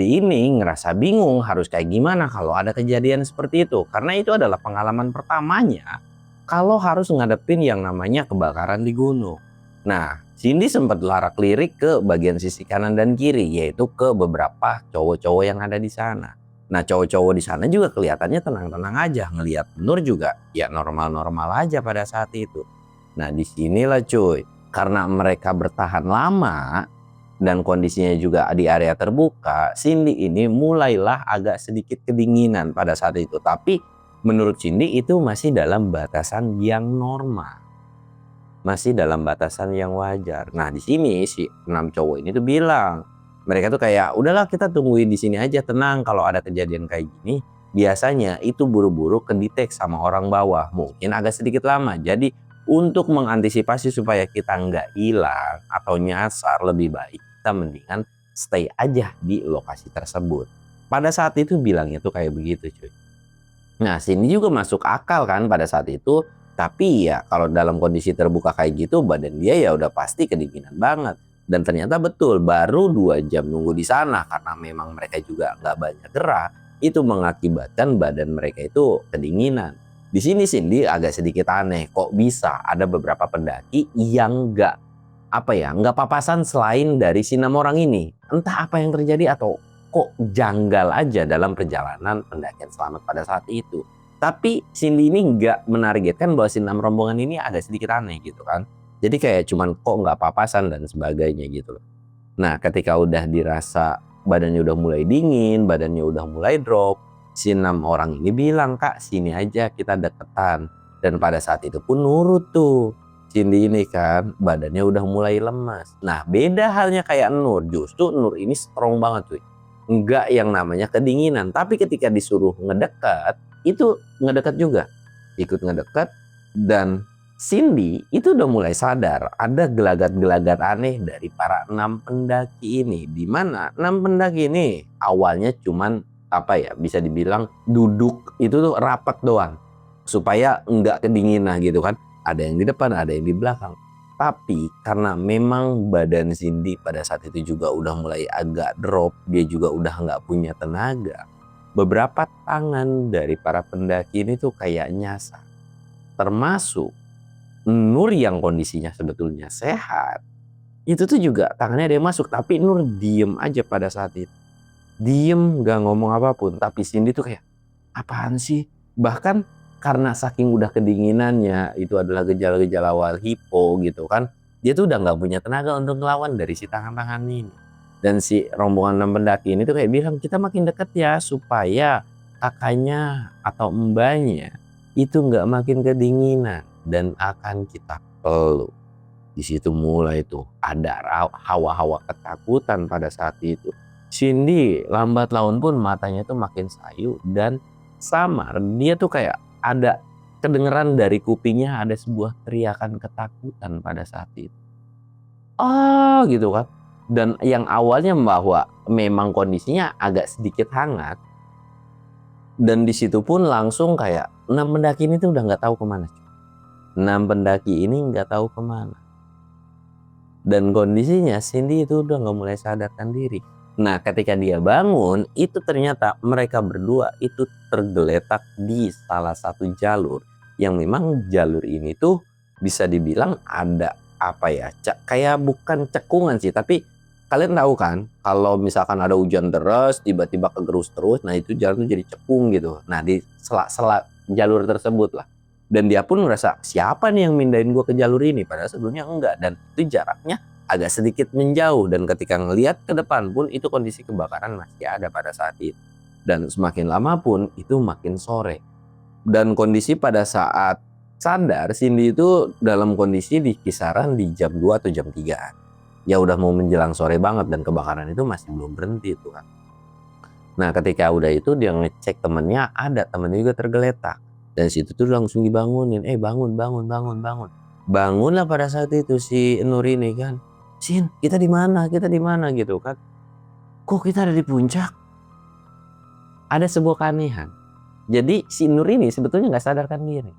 ini ngerasa bingung harus kayak gimana kalau ada kejadian seperti itu, karena itu adalah pengalaman pertamanya kalau harus ngadepin yang namanya kebakaran di gunung. Nah, Cindy sempat larak-lirik ke bagian sisi kanan dan kiri, yaitu ke beberapa cowok-cowok yang ada di sana. Nah, cowok-cowok di sana juga kelihatannya tenang-tenang aja, ngelihat Nur juga ya normal-normal aja pada saat itu. Nah, disinilah cuy, karena mereka bertahan lama dan kondisinya juga di area terbuka, Cindy ini mulailah agak sedikit kedinginan pada saat itu. Tapi menurut Cindy itu masih dalam batasan yang normal. Masih dalam batasan yang wajar. Nah, di sini si 6 cowok ini tuh bilang, mereka tuh kayak udahlah kita tungguin di sini aja, tenang, kalau ada kejadian kayak gini biasanya itu buru-buru kedetek sama orang bawah, mungkin agak sedikit lama. Jadi untuk mengantisipasi supaya kita nggak hilang atau nyasar, lebih baik kita mendingan stay aja di lokasi tersebut. Pada saat itu bilangnya tuh kayak begitu cuy. Nah, sini juga masuk akal kan pada saat itu. Tapi ya kalau dalam kondisi terbuka kayak gitu, badan dia ya udah pasti kedinginan banget. Dan ternyata betul, baru 2 jam nunggu di sana karena memang mereka juga nggak banyak gerak, itu mengakibatkan badan mereka itu kedinginan. Di sini Cindy agak sedikit aneh, kok bisa ada beberapa pendaki yang nggak papasan selain dari si 6 orang ini. Entah apa yang terjadi atau kok janggal aja dalam perjalanan pendakian selamat pada saat itu. Tapi Cindy ini nggak menargetkan bahwa si 6 rombongan ini agak sedikit aneh gitu kan. Jadi kayak cuman kok nggak papasan dan sebagainya gitu loh. Nah, ketika udah dirasa badannya udah mulai dingin, badannya udah mulai drop, si 6 orang ini bilang, "Kak, sini aja kita deketan." Dan pada saat itu pun nurut tuh. Cindy ini kan badannya udah mulai lemas. Nah, beda halnya kayak Nur. Justru Nur ini strong banget tuh. Enggak yang namanya kedinginan. Tapi ketika disuruh ngedekat, itu ngedekat juga, ikut ngedekat. Dan Cindy itu udah mulai sadar ada gelagat-gelagat aneh dari para 6 pendaki ini, di mana 6 pendaki ini awalnya cuman bisa dibilang duduk itu tuh rapat doang supaya enggak kedinginan gitu kan, ada yang di depan ada yang di belakang. Tapi karena memang badan Cindy pada saat itu juga udah mulai agak drop, dia juga udah nggak punya tenaga. Beberapa tangan dari para pendaki ini tuh kayak nyasar. Termasuk Nur yang kondisinya sebetulnya sehat. Itu tuh juga tangannya ada yang masuk. Tapi Nur diem aja pada saat itu. Diem gak ngomong apapun. Tapi Cindy tuh kayak apaan sih? Bahkan karena saking udah kedinginannya, itu adalah gejala-gejala awal hipo gitu kan. Dia tuh udah gak punya tenaga untuk ngelawan dari si tangan-tangan ini. Dan si rombongan 6 pendaki ini tuh kayak bilang, kita makin deket ya supaya kakaknya atau mbaknya itu nggak makin kedinginan dan akan kita peluk. Di situ mulai tuh ada hawa-hawa ketakutan pada saat itu. Cindy lambat laun pun matanya tuh makin sayu dan samar. Dia tuh kayak ada kedengeran dari kupingnya ada sebuah teriakan ketakutan pada saat itu. Oh gitu kan. Dan yang awalnya bahwa memang kondisinya agak sedikit hangat. Dan di situ pun langsung kayak 6 pendaki ini tuh udah nggak tahu kemana. 6 pendaki ini nggak tahu kemana. Dan kondisinya Cindy itu udah nggak mulai sadarkan diri. Nah, ketika dia bangun, itu ternyata mereka berdua itu tergeletak di salah satu jalur. Yang memang jalur ini tuh bisa dibilang ada kayak bukan cekungan sih, tapi kalian tahu kan kalau misalkan ada hujan deras tiba-tiba kegerus terus, nah itu jalan tuh jadi cekung gitu. Nah, di sela-sela jalur tersebut lah. Dan dia pun ngerasa siapa nih yang mindahin gue ke jalur ini, padahal sebelumnya enggak. Dan itu jaraknya agak sedikit menjauh. Dan ketika ngelihat ke depan pun itu kondisi kebakaran masih ada pada saat itu. Dan semakin lama pun itu makin sore. Dan kondisi pada saat sadar Cindy itu dalam kondisi di kisaran di jam 2 atau jam 3. Ya udah mau menjelang sore banget dan kebakaran itu masih belum berhenti tuh kan. Nah, ketika udah itu dia ngecek temennya, ada temennya juga tergeletak. Dan situ tuh langsung dibangunin, bangun. Bangunlah pada saat itu si Nur ini kan. Sin, kita di mana? Kita di mana gitu kan. Kok kita ada di puncak? Ada sebuah keanehan. Jadi si Nur ini sebetulnya nggak sadarkan diri.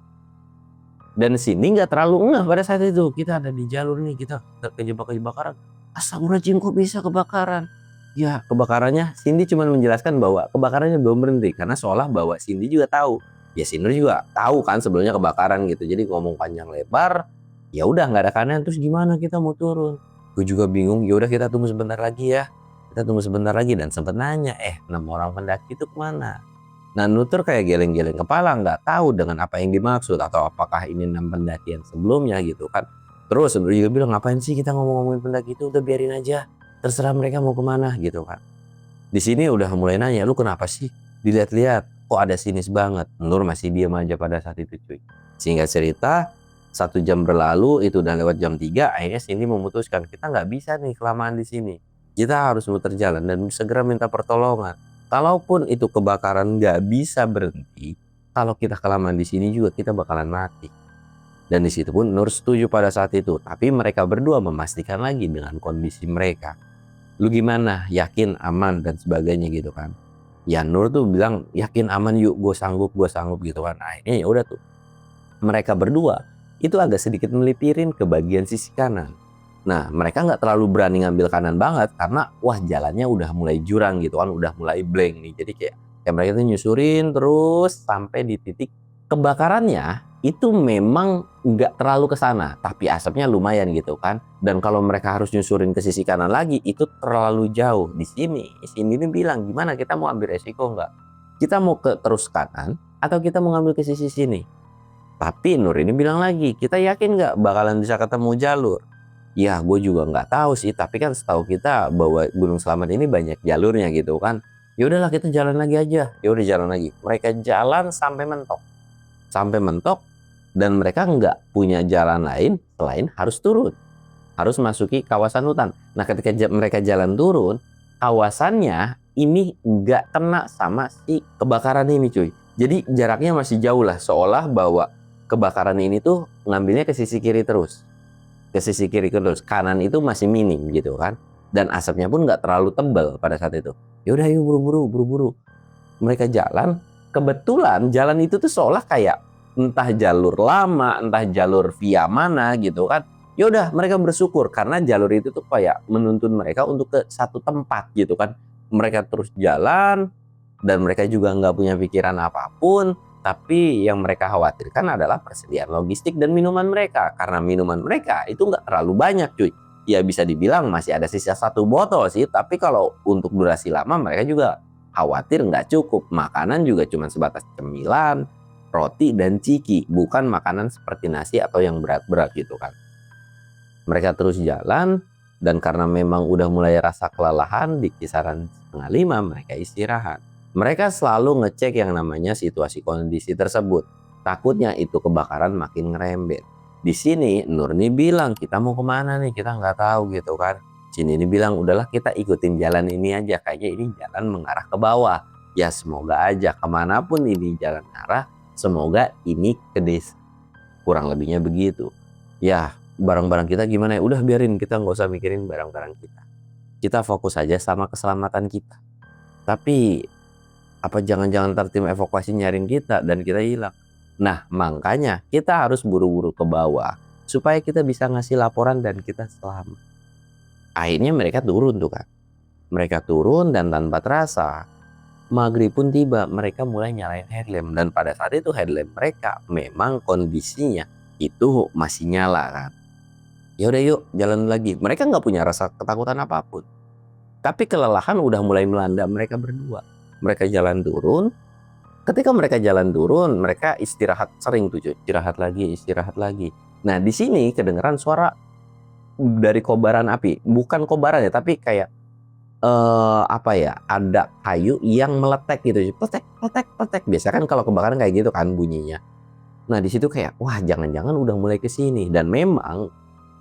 Dan sini nggak terlalu ngeh pada saat itu. Kita ada di jalur nih, kita kejebak kebakaran. Astagfirullahaladzim, kok bisa kebakaran? Ya, kebakarannya Cindy cuma menjelaskan bahwa kebakarannya belum berhenti. Karena seolah bahwa Cindy juga tahu. Ya, si Nur juga tahu kan sebelumnya kebakaran gitu. Jadi ngomong panjang lebar, Ya udah nggak ada kanan, terus gimana kita mau turun? Gue juga bingung, ya udah kita tunggu sebentar lagi ya. Kita tunggu sebentar lagi dan sempet nanya, 6 orang pendaki itu kemana? Nah Nutur kayak geleng-geleng kepala, nggak tahu dengan apa yang dimaksud atau apakah ini 6 pendakian sebelumnya gitu kan. Terus Nur juga bilang, ngapain sih kita ngomong-ngomongin pendaki itu, udah biarin aja. Terserah mereka mau kemana gitu kan. Di sini udah mulai nanya, lu kenapa sih? Dilihat-lihat, kok ada sinis banget. Nur masih diam aja pada saat itu cuy. Singkat cerita, 1 jam berlalu, itu udah lewat jam 3, akhirnya Cindy memutuskan, kita nggak bisa nih kelamaan di sini. Kita harus muter jalan dan segera minta pertolongan. Kalaupun itu kebakaran nggak bisa berhenti, kalau kita kelamaan di sini juga kita bakalan mati. Dan di situ pun Nur setuju pada saat itu. Tapi mereka berdua memastikan lagi dengan kondisi mereka. Lu gimana? Yakin, aman, dan sebagainya gitu kan. Ya Nur tuh bilang, yakin, aman, yuk, gue sanggup gitu kan. Akhirnya ya udah tuh. Mereka berdua itu agak sedikit melipirin ke bagian sisi kanan. Nah mereka nggak terlalu berani ngambil kanan banget karena wah jalannya udah mulai jurang gitu kan, udah mulai blank nih. Jadi kayak mereka tuh nyusurin terus sampai di titik kebakarannya itu memang nggak terlalu ke sana, tapi asapnya lumayan gitu kan. Dan kalau mereka harus nyusurin ke sisi kanan lagi itu terlalu jauh. Di sini ini bilang, gimana, kita mau ambil resiko nggak? Kita mau ke terus kanan atau kita mau ngambil ke sisi sini? Tapi Nur ini bilang lagi, kita yakin nggak bakalan bisa ketemu jalur? Ya gue juga nggak tahu sih, tapi kan setahu kita bahwa Gunung Selamat ini banyak jalurnya gitu kan. Ya udahlah kita jalan lagi aja. Ya udah jalan lagi. Mereka jalan sampai mentok. Sampai mentok dan mereka nggak punya jalan lain selain harus turun. Harus masuki kawasan hutan. Nah ketika mereka jalan turun, kawasannya ini nggak kena sama si kebakaran ini cuy. Jadi jaraknya masih jauh lah, seolah bahwa kebakaran ini tuh ngambilnya ke sisi kiri terus. Ke sisi kiri terus. Kanan itu masih minim gitu kan. Dan asapnya pun nggak terlalu tebal pada saat itu. Yaudah yuk buru-buru. Mereka jalan. Kebetulan jalan itu tuh seolah kayak entah jalur lama, entah jalur via mana gitu kan. Yaudah mereka bersyukur karena jalur itu tuh kayak menuntun mereka untuk ke satu tempat gitu kan. Mereka terus jalan dan mereka juga nggak punya pikiran apapun. Tapi yang mereka khawatirkan adalah persediaan logistik dan minuman mereka. Karena minuman mereka itu nggak terlalu banyak cuy. Ya bisa dibilang masih ada sisa 1 botol sih. Tapi kalau untuk durasi lama mereka juga khawatir nggak cukup. Makanan juga cuma sebatas cemilan, roti, dan ciki. Bukan makanan seperti nasi atau yang berat-berat gitu kan. Mereka terus jalan. Dan karena memang udah mulai rasa kelelahan, di kisaran 4:30 mereka istirahat. Mereka selalu ngecek yang namanya situasi kondisi tersebut. Takutnya itu kebakaran makin ngerembet. Di sini Nurni bilang, kita mau kemana nih? Kita nggak tahu gitu kan. Sini ini bilang, udahlah kita ikutin jalan ini aja. Kayaknya ini jalan mengarah ke bawah. Ya semoga aja kemanapun ini jalan arah, semoga ini ke desa. Kurang lebihnya begitu. Ya barang-barang kita gimana ya? Udah biarin, kita nggak usah mikirin barang-barang kita. Kita fokus aja sama keselamatan kita. Tapi apa jangan-jangan ntar tim evakuasi nyariin kita dan kita hilang? Nah makanya kita harus buru-buru ke bawah supaya kita bisa ngasih laporan dan kita selamat. Akhirnya mereka turun tuh kan. Mereka turun dan tanpa terasa maghrib pun tiba, mereka mulai nyalain headlamp. Dan pada saat itu headlamp mereka memang kondisinya itu masih nyala kan. Ya udah yuk jalan lagi. Mereka nggak punya rasa ketakutan apapun. Tapi kelelahan udah mulai melanda mereka berdua. Mereka jalan turun. Ketika mereka jalan turun, mereka istirahat sering tuh, istirahat lagi. Nah, di sini kedengeran suara dari kobaran api. Bukan kobaran ya, tapi kayak apa ya? Ada kayu yang meletek gitu. Pletek. Biasanya kan kalau kebakaran kayak gitu kan bunyinya. Nah, di situ kayak wah, jangan-jangan udah mulai ke sini. Dan memang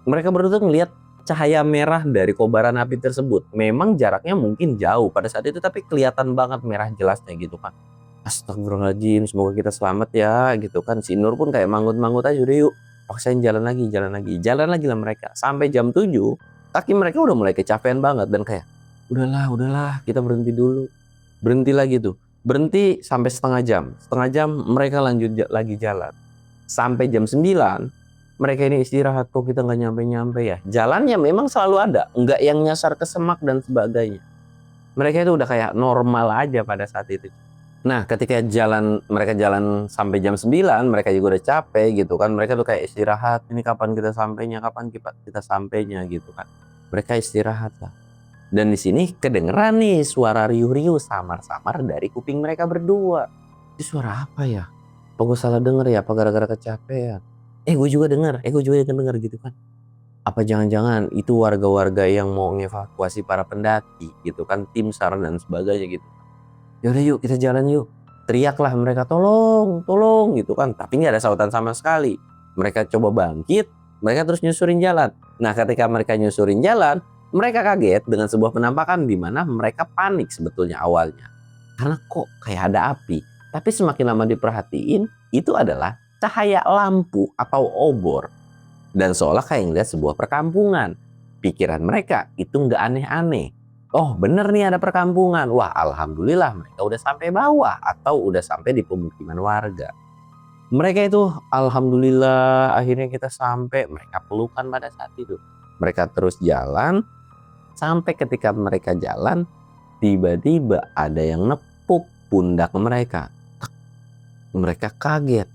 mereka berdua ngelihat cahaya merah dari kobaran api tersebut. Memang jaraknya mungkin jauh pada saat itu, tapi kelihatan banget merah jelasnya gitu kan. Astagfirullahaladzim, semoga kita selamat ya gitu kan. Si Nur pun kayak manggut-manggut aja, udah yuk paksain jalan lagi lah mereka. Sampai jam 7 kaki mereka udah mulai kecapean banget dan kayak udahlah kita berhenti dulu. Berhenti lagi tuh, berhenti sampai setengah jam mereka lanjut lagi jalan. Sampai jam 9 mereka ini istirahat, kok kita nggak nyampe-nyampe ya. Jalannya memang selalu ada, nggak yang nyasar ke semak dan sebagainya. Mereka itu udah kayak normal aja pada saat itu. Nah, ketika mereka jalan sampai jam 9, mereka juga udah capek gitu kan. Mereka tuh kayak istirahat, "Ini kapan kita sampainya? Kapan kita sampainya?" gitu kan. Mereka istirahat lah. Dan di sini kedengeran nih suara riuh-riuh samar-samar dari kuping mereka berdua. Itu suara apa ya? Apa gue salah denger ya? Apa gara-gara kecapean? Gue juga denger gitu kan. Apa jangan-jangan itu warga-warga yang mau ngevakuasi para pendaki gitu kan, tim SAR dan sebagainya gitu. "Yaudah yuk kita jalan yuk." Teriaklah mereka, "Tolong, tolong," gitu kan. Tapi nggak ada sautan sama sekali. Mereka coba bangkit, mereka terus nyusurin jalan. Nah, ketika mereka nyusurin jalan, mereka kaget dengan sebuah penampakan di mana mereka panik sebetulnya awalnya. Karena kok kayak ada api. Tapi semakin lama diperhatiin, itu adalah cahaya lampu atau obor. Dan seolah kayak ngeliat sebuah perkampungan. Pikiran mereka itu nggak aneh-aneh. Oh bener nih ada perkampungan. Wah alhamdulillah mereka udah sampai bawah atau udah sampai di pemukiman warga. Mereka itu alhamdulillah akhirnya kita sampai. Mereka pelukan pada saat itu. Mereka terus jalan. Sampai ketika mereka jalan, tiba-tiba ada yang nepuk pundak mereka. Mereka kaget.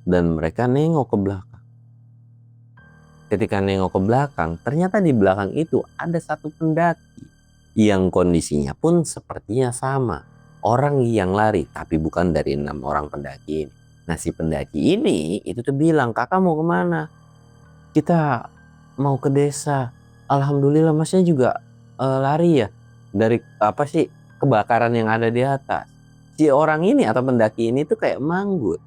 Dan mereka nengok ke belakang. Ketika nengok ke belakang, ternyata di belakang itu ada satu pendaki yang kondisinya pun sepertinya sama. Orang yang lari, tapi bukan dari 6 orang pendaki ini. Nah si pendaki ini itu tuh bilang, "Kakak mau kemana?" "Kita mau ke desa." "Alhamdulillah masnya juga lari ya dari kebakaran yang ada di atas." Si orang ini atau pendaki ini tuh kayak manggut.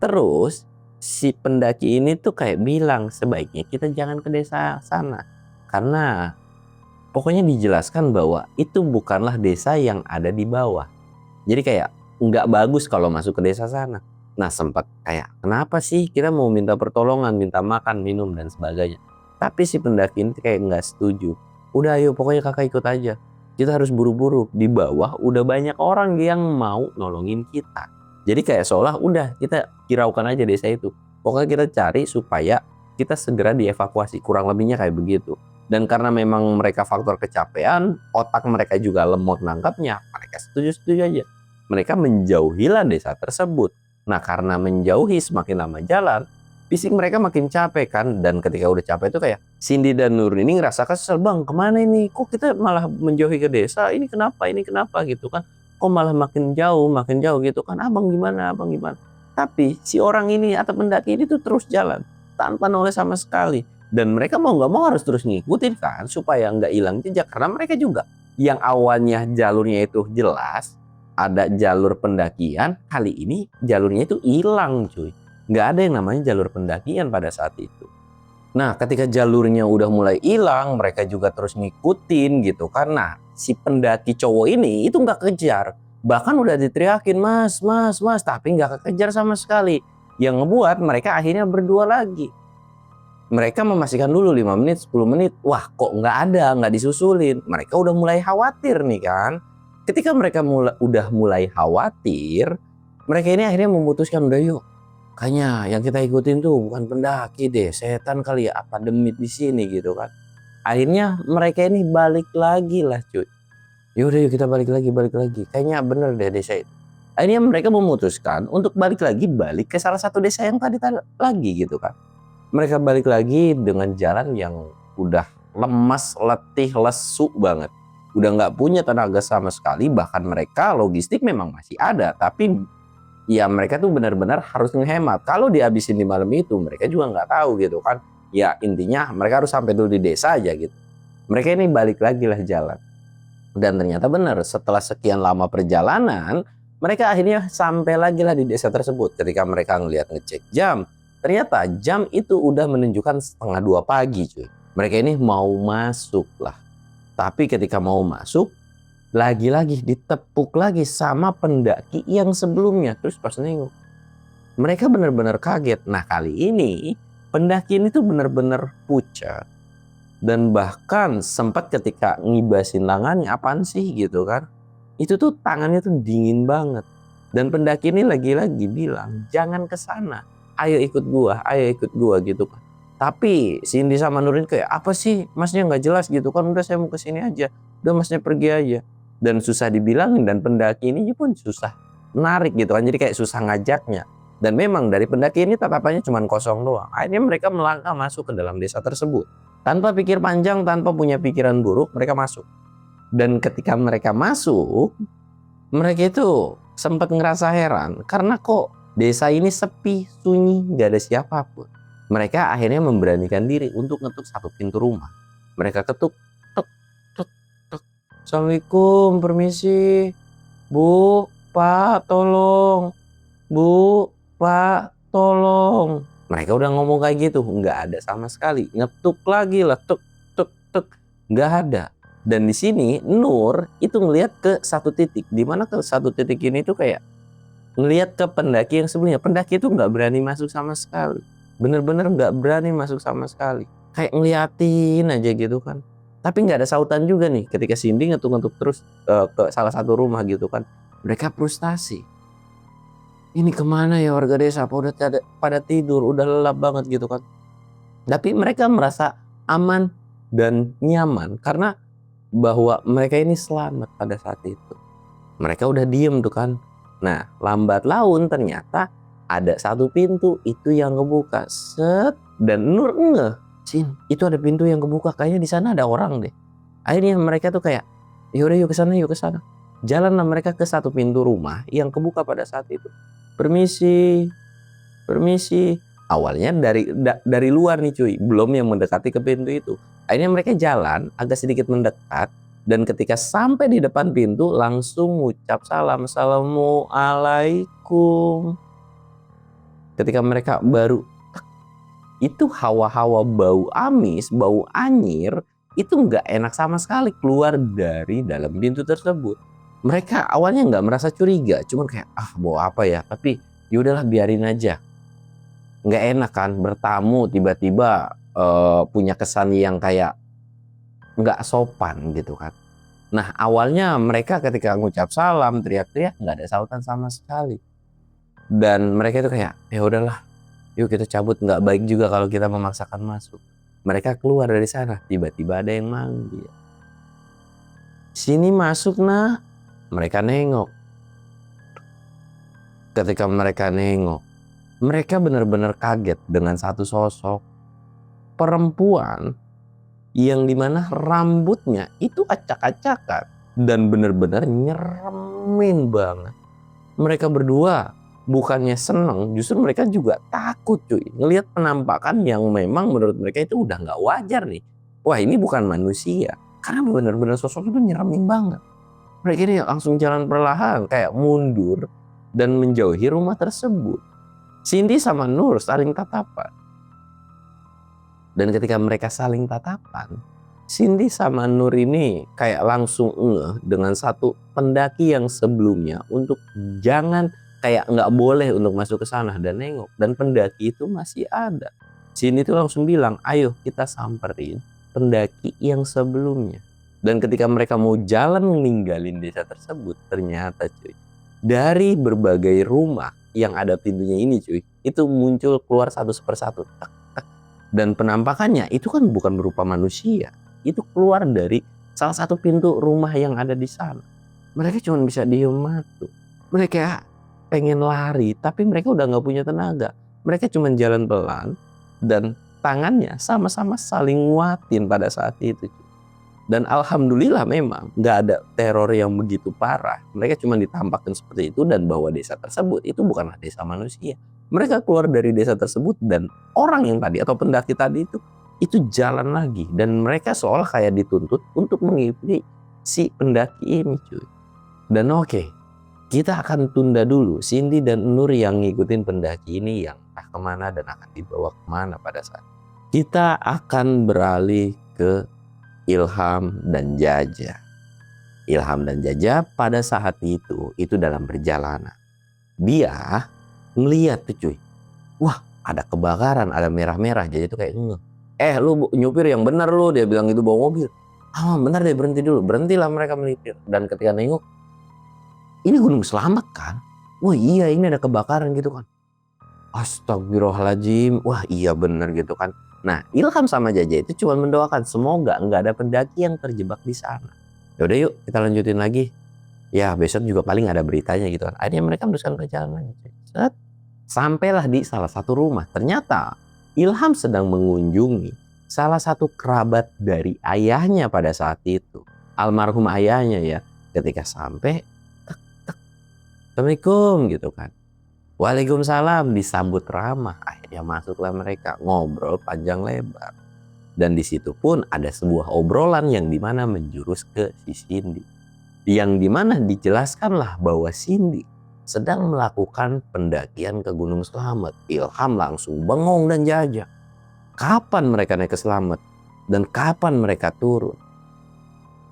Terus si pendaki ini tuh kayak bilang sebaiknya kita jangan ke desa sana. Karena pokoknya dijelaskan bahwa itu bukanlah desa yang ada di bawah. Jadi kayak nggak bagus kalau masuk ke desa sana. Nah sempat kayak kenapa sih kita mau minta pertolongan, minta makan, minum dan sebagainya. Tapi si pendaki ini kayak nggak setuju. "Udah ayo pokoknya kakak ikut aja. Kita harus buru-buru. Di bawah udah banyak orang yang mau nolongin kita." Jadi kayak seolah udah kita hiraukan aja desa itu. Pokoknya kita cari supaya kita segera dievakuasi. Kurang lebihnya kayak begitu. Dan karena memang mereka faktor kecapean, otak mereka juga lemot nangkapnya, mereka setuju-setuju aja. Mereka menjauhilah desa tersebut. Nah karena menjauhi semakin lama jalan, fisik mereka makin capek kan. Dan ketika udah capek itu kayak Cindy dan Nur ini ngerasa kesel, "Bang kemana ini? Kok kita malah menjauhi ke desa? Ini kenapa gitu kan. Kok malah makin jauh gitu kan. Abang gimana? Tapi si orang ini atau pendaki ini tuh terus jalan tanpa noleh sama sekali. Dan mereka mau nggak mau harus terus ngikutin kan supaya nggak hilang jejak. Karena mereka juga yang awalnya jalurnya itu jelas ada jalur pendakian, kali ini jalurnya itu hilang cuy. Nggak ada yang namanya jalur pendakian pada saat itu. Nah ketika jalurnya udah mulai hilang, mereka juga terus ngikutin gitu. Karena si pendaki cowok ini itu nggak kejar. Bahkan udah diteriakin, "Mas, mas, mas," tapi nggak kekejar sama sekali. Yang ngebuat mereka akhirnya berdua lagi. Mereka memastikan dulu 5 menit, 10 menit. Wah kok nggak ada, nggak disusulin. Mereka udah mulai khawatir nih kan. Ketika mereka udah mulai khawatir, mereka ini akhirnya memutuskan, "Udah yuk. Kayaknya yang kita ikutin tuh bukan pendaki deh. Setan kali ya, apa demit di sini gitu kan." Akhirnya mereka ini balik lagi lah cuy. "Yaudah yuk kita balik lagi. Kayaknya bener deh desa itu." Akhirnya mereka memutuskan untuk balik ke salah satu desa yang tadi lagi gitu kan. Mereka balik lagi dengan jalan yang udah lemas, letih, lesu banget. Udah nggak punya tenaga sama sekali, bahkan mereka logistik memang masih ada. Tapi ya mereka tuh benar-benar harus ngehemat. Kalau dihabisin di malam itu, mereka juga nggak tahu gitu kan. Ya intinya mereka harus sampai dulu di desa aja gitu. Mereka ini balik lagi lah jalan. Dan ternyata benar, setelah sekian lama perjalanan, mereka akhirnya sampai lagi lah di desa tersebut. Ketika mereka ngecek jam, ternyata jam itu udah menunjukkan 1:30 pagi cuy. Mereka ini mau masuk lah. Tapi ketika mau masuk, lagi-lagi ditepuk lagi sama pendaki yang sebelumnya. Terus pas nengok, mereka benar-benar kaget. Nah kali ini pendaki ini tuh benar-benar pucat. Dan bahkan sempat ketika ngibasin tangannya, "Apaan sih?" gitu kan. Itu tuh tangannya tuh dingin banget. Dan pendaki ini lagi-lagi bilang, "Jangan ke sana. Ayo ikut gua gitu kan." Tapi Cindy sama Nurin kayak, "Apa sih masnya nggak jelas gitu kan, udah saya mau kesini aja, udah masnya pergi aja." dan susah dibilangin, dan pendaki ini pun susah menarik gitu kan, jadi kayak susah ngajaknya. Dan memang dari pendaki ini tatapannya cuma kosong doang. Akhirnya mereka melangkah masuk ke dalam desa tersebut tanpa pikir panjang, tanpa punya pikiran buruk, mereka masuk. Dan ketika mereka masuk, mereka itu sempat ngerasa heran karena kok desa ini sepi, sunyi, gak ada siapapun. Mereka akhirnya memberanikan diri untuk ngetuk satu pintu rumah. Mereka ketuk, tek, tek, tek. Assalamualaikum, permisi, Bu, Pak, tolong, Bu, Pak, tolong. Mereka udah ngomong kayak gitu, nggak ada sama sekali. Ngetuk lagi lah, tuk, tuk, tuk, nggak ada. Dan di sini Nur itu ngelihat ke satu titik, di mana ke satu titik ini tuh kayak ngelihat ke pendaki yang sebelumnya. Pendaki itu nggak berani masuk sama sekali, bener-bener nggak berani masuk sama sekali. Kayak ngeliatin aja gitu kan. Tapi nggak ada sautan juga nih ketika Cindy ngetuk-ngetuk terus ke salah satu rumah gitu kan. Mereka frustasi. Ini kemana ya warga desa? Apa udah pada tidur, udah lelap banget gitu kan. Tapi mereka merasa aman dan nyaman karena bahwa mereka ini selamat pada saat itu. Mereka udah diem tuh kan. Nah, lambat laun ternyata ada satu pintu itu yang kebuka. Set, dan Nur ngeh, Sin, itu ada pintu yang kebuka, kayaknya di sana ada orang deh. Akhirnya mereka tuh kayak, yaudah yuk ke sana, yuk ke sana. Jalanlah mereka ke satu pintu rumah yang kebuka pada saat itu. Permisi, permisi. Awalnya dari luar nih cuy, belum yang mendekati ke pintu itu. Akhirnya mereka jalan agak sedikit mendekat, dan ketika sampai di depan pintu langsung ngucap salam, Assalamualaikum. Ketika mereka baru, itu hawa-hawa bau amis, bau anyir, itu nggak enak sama sekali keluar dari dalam pintu tersebut. Mereka awalnya nggak merasa curiga, cuman kayak bau apa ya, tapi yaudahlah biarin aja. Nggak enak kan bertamu tiba-tiba punya kesan yang kayak nggak sopan gitu kan. Nah awalnya mereka ketika ngucap salam teriak-teriak nggak ada sautan sama sekali, dan mereka itu kayak ya udahlah yuk kita cabut, nggak baik juga kalau kita memaksakan masuk. Mereka keluar dari sana, tiba-tiba ada yang manggil, sini masuk nah. Mereka nengok. Ketika mereka nengok, mereka benar-benar kaget dengan satu sosok perempuan yang dimana rambutnya itu acak-acakan dan benar-benar nyeremin banget. Mereka berdua bukannya seneng, justru mereka juga takut cuy. Ngelihat penampakan yang memang menurut mereka itu udah nggak wajar nih. Wah ini bukan manusia, karena benar-benar sosok itu nyeremin banget. Mereka ini langsung jalan perlahan kayak mundur dan menjauhi rumah tersebut. Cindy sama Nur saling tatapan. Dan ketika mereka saling tatapan, Cindy sama Nur ini kayak langsung ngeh dengan satu pendaki yang sebelumnya untuk jangan, kayak nggak boleh untuk masuk ke sana dan nengok. Dan pendaki itu masih ada. Cindy itu langsung bilang, ayo kita samperin pendaki yang sebelumnya. Dan ketika mereka mau jalan ninggalin desa tersebut, ternyata cuy, dari berbagai rumah yang ada pintunya ini cuy, itu muncul keluar satu persatu. Tak, tak. Dan penampakannya itu kan bukan berupa manusia. Itu keluar dari salah satu pintu rumah yang ada di sana. Mereka cuma bisa diem matu. Mereka pengen lari, tapi mereka udah gak punya tenaga. Mereka cuma jalan pelan dan tangannya sama-sama saling nguatin pada saat itu. Dan alhamdulillah memang gak ada teror yang begitu parah. Mereka cuma ditampakkan seperti itu, dan bahwa desa tersebut itu bukanlah desa manusia. Mereka keluar dari desa tersebut dan orang yang tadi atau pendaki tadi itu jalan lagi. Dan mereka seolah kayak dituntut untuk mengikuti si pendaki ini cuy. Dan oke, kita akan tunda dulu Cindy dan Nur yang ngikutin pendaki ini yang entah kemana dan akan dibawa kemana pada saat. Kita akan beralih ke Ilham dan Jaja. Ilham dan Jaja pada saat itu dalam perjalanan. Dia ngeliat tuh cuy. Wah ada kebakaran, ada merah-merah. Jaja tuh kayak lu nyupir yang benar lu, dia bilang gitu bawa mobil. Benar deh, berhenti dulu. Berhentilah mereka melipir. Dan ketika nengok, ini Gunung Selamat kan? Wah iya ini ada kebakaran gitu kan. Astagfirullahaladzim. Wah iya benar gitu kan. Nah Ilham sama Jaja itu cuma mendoakan semoga nggak ada pendaki yang terjebak di sana. Yaudah yuk kita lanjutin lagi. Ya besok juga paling ada beritanya gitu kan. Akhirnya mereka meneruskan perjalanan. Set, sampailah di salah satu rumah. Ternyata Ilham sedang mengunjungi salah satu kerabat dari ayahnya pada saat itu. Almarhum ayahnya ya. Ketika sampai, tek, tek, Assalamualaikum gitu kan. Waalaikumsalam, disambut ramah. Akhirnya masuklah mereka, ngobrol panjang lebar. Dan di situ pun ada sebuah obrolan yang dimana menjurus ke si Cindy. Yang dimana dijelaskanlah bahwa Cindy sedang melakukan pendakian ke Gunung Slamet. Ilham langsung bengong dan jajak. Kapan mereka naik ke Slamet? Dan kapan mereka turun?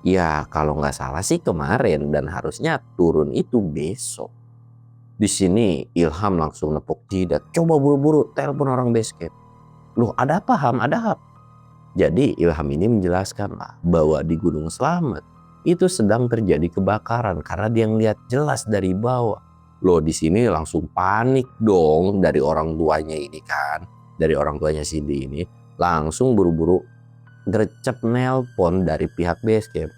Ya kalau nggak salah sih kemarin, dan harusnya turun itu besok. Di sini Ilham langsung nepuk jidat. Coba buru-buru telepon orang base camp. Loh ada apa Ham? Ada apa? Jadi Ilham ini menjelaskan lah bahwa di Gunung Slamet itu sedang terjadi kebakaran karena dia ngeliat jelas dari bawah. Loh di sini langsung panik dong dari orang tuanya ini kan. Dari orang tuanya Cindy ini langsung buru-buru gercep nelpon dari pihak base camp.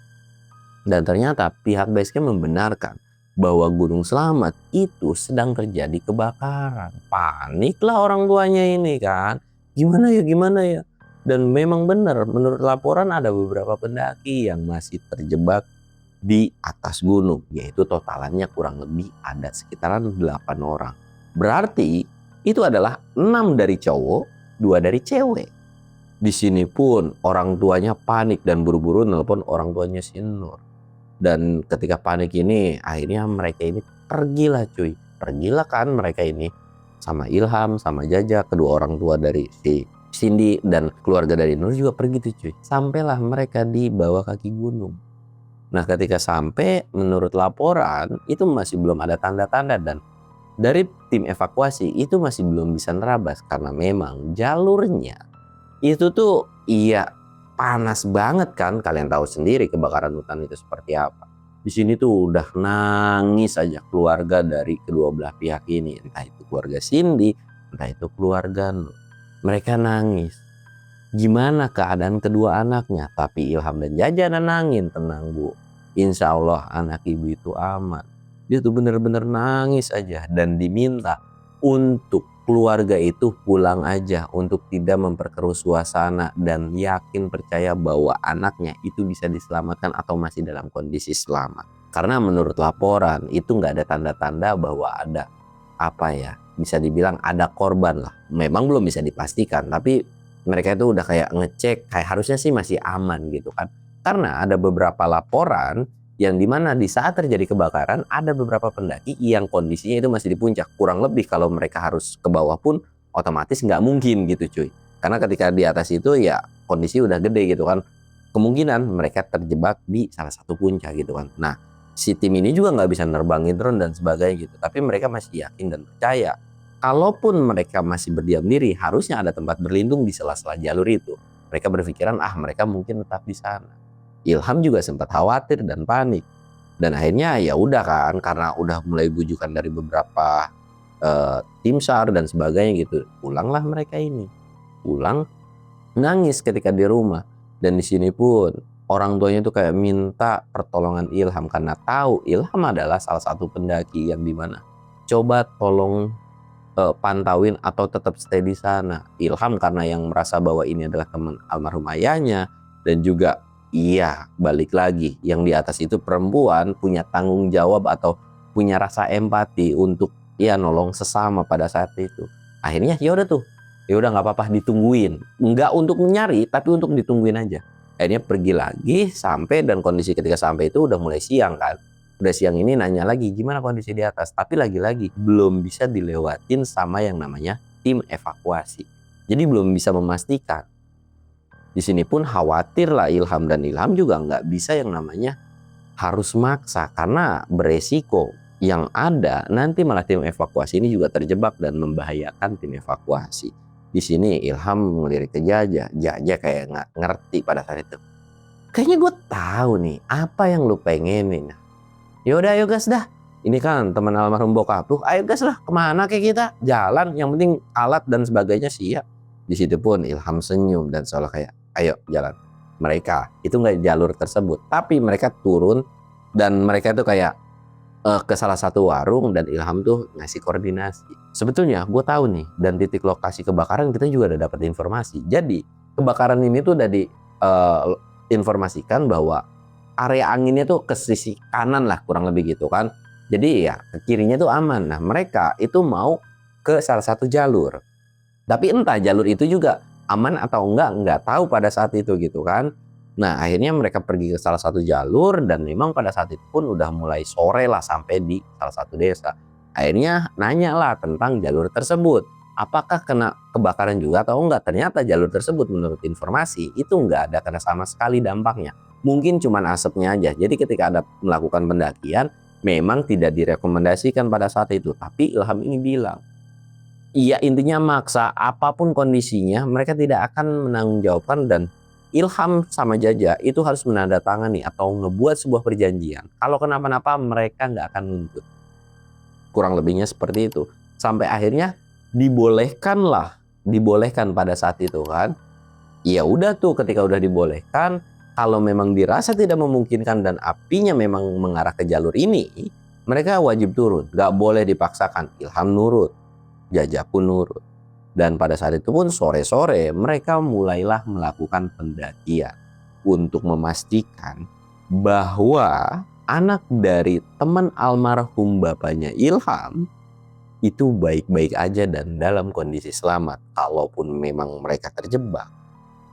Dan ternyata pihak base camp membenarkan bahwa Gunung Slamet itu sedang terjadi kebakaran. Paniklah orang tuanya ini kan. Gimana ya? Dan memang benar, menurut laporan ada beberapa pendaki yang masih terjebak di atas gunung. Yaitu totalannya kurang lebih ada sekitaran 8 orang. Berarti itu adalah 6 dari cowok, 2 dari cewek. Di sini pun orang tuanya panik dan buru-buru nelpon orang tuanya si Nur. Dan ketika panik ini akhirnya mereka ini pergilah cuy. Pergilah kan mereka ini sama Ilham, sama Jaja, kedua orang tua dari si Cindy dan keluarga dari Nur juga pergi tuh cuy. Sampailah mereka di bawah kaki gunung. Nah ketika sampai menurut laporan itu masih belum ada tanda-tanda dan dari tim evakuasi itu masih belum bisa nerabas karena memang jalurnya itu tuh iya panas banget kan. Kalian tahu sendiri kebakaran hutan itu seperti apa. Di sini tuh udah nangis aja keluarga dari kedua belah pihak ini. Entah itu keluarga Cindy, entah itu keluarga Nur. Mereka nangis. Gimana keadaan kedua anaknya? Tapi Ilham dan Jaja nenangin, tenang bu. Insya Allah anak ibu itu aman. Dia tuh bener-bener nangis aja dan diminta untuk keluarga itu pulang aja untuk tidak memperkeruh suasana dan yakin percaya bahwa anaknya itu bisa diselamatkan atau masih dalam kondisi selamat. Karena menurut laporan itu nggak ada tanda-tanda bahwa ada apa ya, bisa dibilang ada korban lah. Memang belum bisa dipastikan, tapi mereka itu udah kayak ngecek kayak harusnya sih masih aman gitu kan. Karena ada beberapa laporan yang dimana di saat terjadi kebakaran ada beberapa pendaki yang kondisinya itu masih di puncak. Kurang lebih kalau mereka harus ke bawah pun otomatis nggak mungkin gitu cuy. Karena ketika di atas itu ya kondisi udah gede gitu kan. Kemungkinan mereka terjebak di salah satu puncak gitu kan. Nah si tim ini juga nggak bisa nerbangin drone dan sebagainya gitu. Tapi mereka masih yakin dan percaya. Kalaupun mereka masih berdiam diri, harusnya ada tempat berlindung di sela-sela jalur itu. Mereka berpikiran mereka mungkin tetap di sana. Ilham juga sempat khawatir dan panik. Dan akhirnya ya udah kan, karena udah mulai bujukan dari beberapa tim SAR dan sebagainya gitu. Pulanglah mereka ini. Pulang nangis ketika di rumah. Dan di sini pun orang tuanya tuh kayak minta pertolongan Ilham karena tahu Ilham adalah salah satu pendaki yang dimana coba tolong pantauin atau tetap stay di sana. Ilham karena yang merasa bahwa ini adalah teman almarhum ayahnya dan juga iya balik lagi yang di atas itu perempuan punya tanggung jawab atau punya rasa empati untuk ya nolong sesama pada saat itu. Akhirnya ya udah tuh. Ya udah nggak apa-apa ditungguin. Nggak untuk menyari tapi untuk ditungguin aja. Akhirnya pergi lagi sampai dan kondisi ketika sampai itu udah mulai siang kan. Udah siang ini nanya lagi gimana kondisi di atas. Tapi lagi-lagi belum bisa dilewatin sama yang namanya tim evakuasi. Jadi belum bisa memastikan. Di sini pun khawatir lah Ilham dan Ilham juga nggak bisa yang namanya harus maksa karena beresiko. Yang ada nanti malah tim evakuasi ini juga terjebak dan membahayakan tim evakuasi. Di sini Ilham ngelirik ke Jaja. Jaja kayak nggak ngerti pada saat itu. Kayaknya gue tahu nih apa yang lu pengenin. Yaudah ayo gas dah. Ini kan teman almarhum bokap tuh. Ayo gas lah kemana kayak kita. Jalan yang penting alat dan sebagainya siap. Di situ pun Ilham senyum dan seolah kayak ayo jalan. mereka. Itu nggak jalur tersebut, tapi mereka turun dan mereka itu kayak ke salah satu warung dan Ilham tuh ngasih koordinasi. Sebetulnya gue tahu nih, dan titik lokasi kebakaran kita juga udah dapat informasi. Jadi kebakaran ini tuh udah diinformasikan bahwa area anginnya tuh ke sisi kanan lah kurang lebih gitu kan. Jadi ya ke kirinya tuh aman. Nah mereka itu mau ke salah satu jalur. Tapi entah jalur itu juga aman atau enggak tahu pada saat itu gitu kan. Nah akhirnya mereka pergi ke salah satu jalur dan memang pada saat itu pun udah mulai sore lah sampai di salah satu desa. Akhirnya nanya lah tentang jalur tersebut. Apakah kena kebakaran juga atau enggak? Ternyata jalur tersebut menurut informasi itu enggak ada kena sama sekali dampaknya. Mungkin cuma asapnya aja. Jadi ketika ada melakukan pendakian memang tidak direkomendasikan pada saat itu. Tapi Ilham ini bilang, iya intinya maksa apapun kondisinya mereka tidak akan menanggungjawabkan dan Ilham sama Jaja itu harus menandatangani atau ngebuat sebuah perjanjian. Kalau kenapa-napa mereka nggak akan nuntut. Kurang lebihnya seperti itu. Sampai akhirnya dibolehkan pada saat itu kan. Ya udah tuh ketika udah dibolehkan, kalau memang dirasa tidak memungkinkan dan apinya memang mengarah ke jalur ini, mereka wajib turun. Nggak boleh dipaksakan. Ilham nurut, Jaja pun nurut. Dan pada saat itu pun sore-sore mereka mulailah melakukan pendakian untuk memastikan bahwa anak dari teman almarhum bapaknya Ilham itu baik-baik aja dan dalam kondisi selamat. Kalaupun memang mereka terjebak,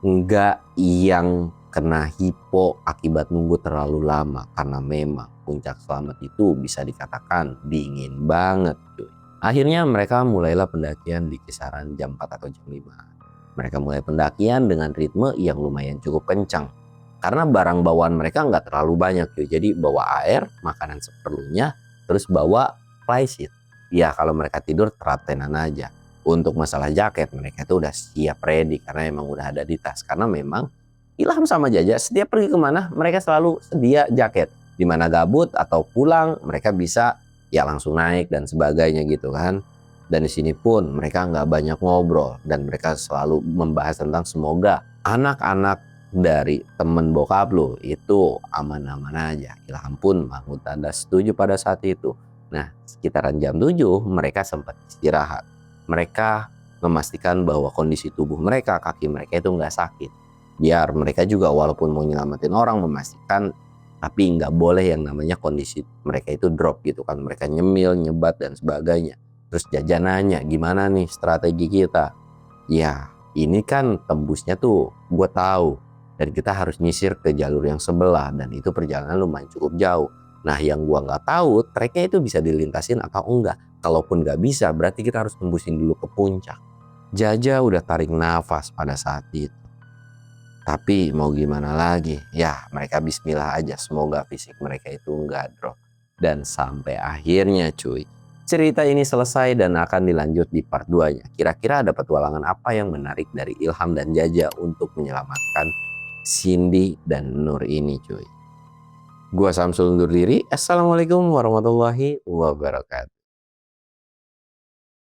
enggak yang kena hipo akibat nunggu terlalu lama, karena memang puncak selamat itu bisa dikatakan dingin banget cuy. Akhirnya mereka mulailah pendakian di kisaran jam 4 atau jam 5. Mereka mulai pendakian dengan ritme yang lumayan cukup kencang. Karena barang bawaan mereka nggak terlalu banyak cuy. Jadi bawa air, makanan seperlunya, terus bawa flysheet. Ya kalau mereka tidur teratenan aja. Untuk masalah jaket mereka itu udah siap ready karena emang udah ada di tas. Karena memang Ilham sama Jaja setiap pergi kemana mereka selalu sedia jaket. Dimana gabut atau pulang mereka bisa ya langsung naik dan sebagainya gitu kan. Dan di sini pun mereka nggak banyak ngobrol dan mereka selalu membahas tentang semoga anak-anak dari temen bokap lo itu aman-aman aja. Ilham pun mahmud tanda setuju pada saat itu. Nah sekitaran jam 7 mereka sempat istirahat. Mereka memastikan bahwa kondisi tubuh mereka, kaki mereka itu nggak sakit. Biar mereka juga walaupun mau nyelamatin orang memastikan tapi nggak boleh yang namanya kondisi mereka itu drop gitu kan. Mereka nyemil, nyebat dan sebagainya. Terus Jaja nanya gimana nih strategi kita. Ya ini kan tembusnya tuh gue tahu. Dan kita harus nyisir ke jalur yang sebelah. Dan itu perjalanan lumayan cukup jauh. Nah yang gue nggak tahu treknya itu bisa dilintasin atau enggak. Kalaupun nggak bisa berarti kita harus tembusin dulu ke puncak. Jaja udah tarik nafas pada saat itu. Tapi mau gimana lagi, ya mereka bismillah aja, semoga fisik mereka itu nggak drop. Dan sampai akhirnya cuy, cerita ini selesai dan akan dilanjut di part 2-nya. Kira-kira ada petualangan apa yang menarik dari Ilham dan Jaja untuk menyelamatkan Cindy dan Nur ini cuy. Gua Samsul undur diri, assalamualaikum warahmatullahi wabarakatuh.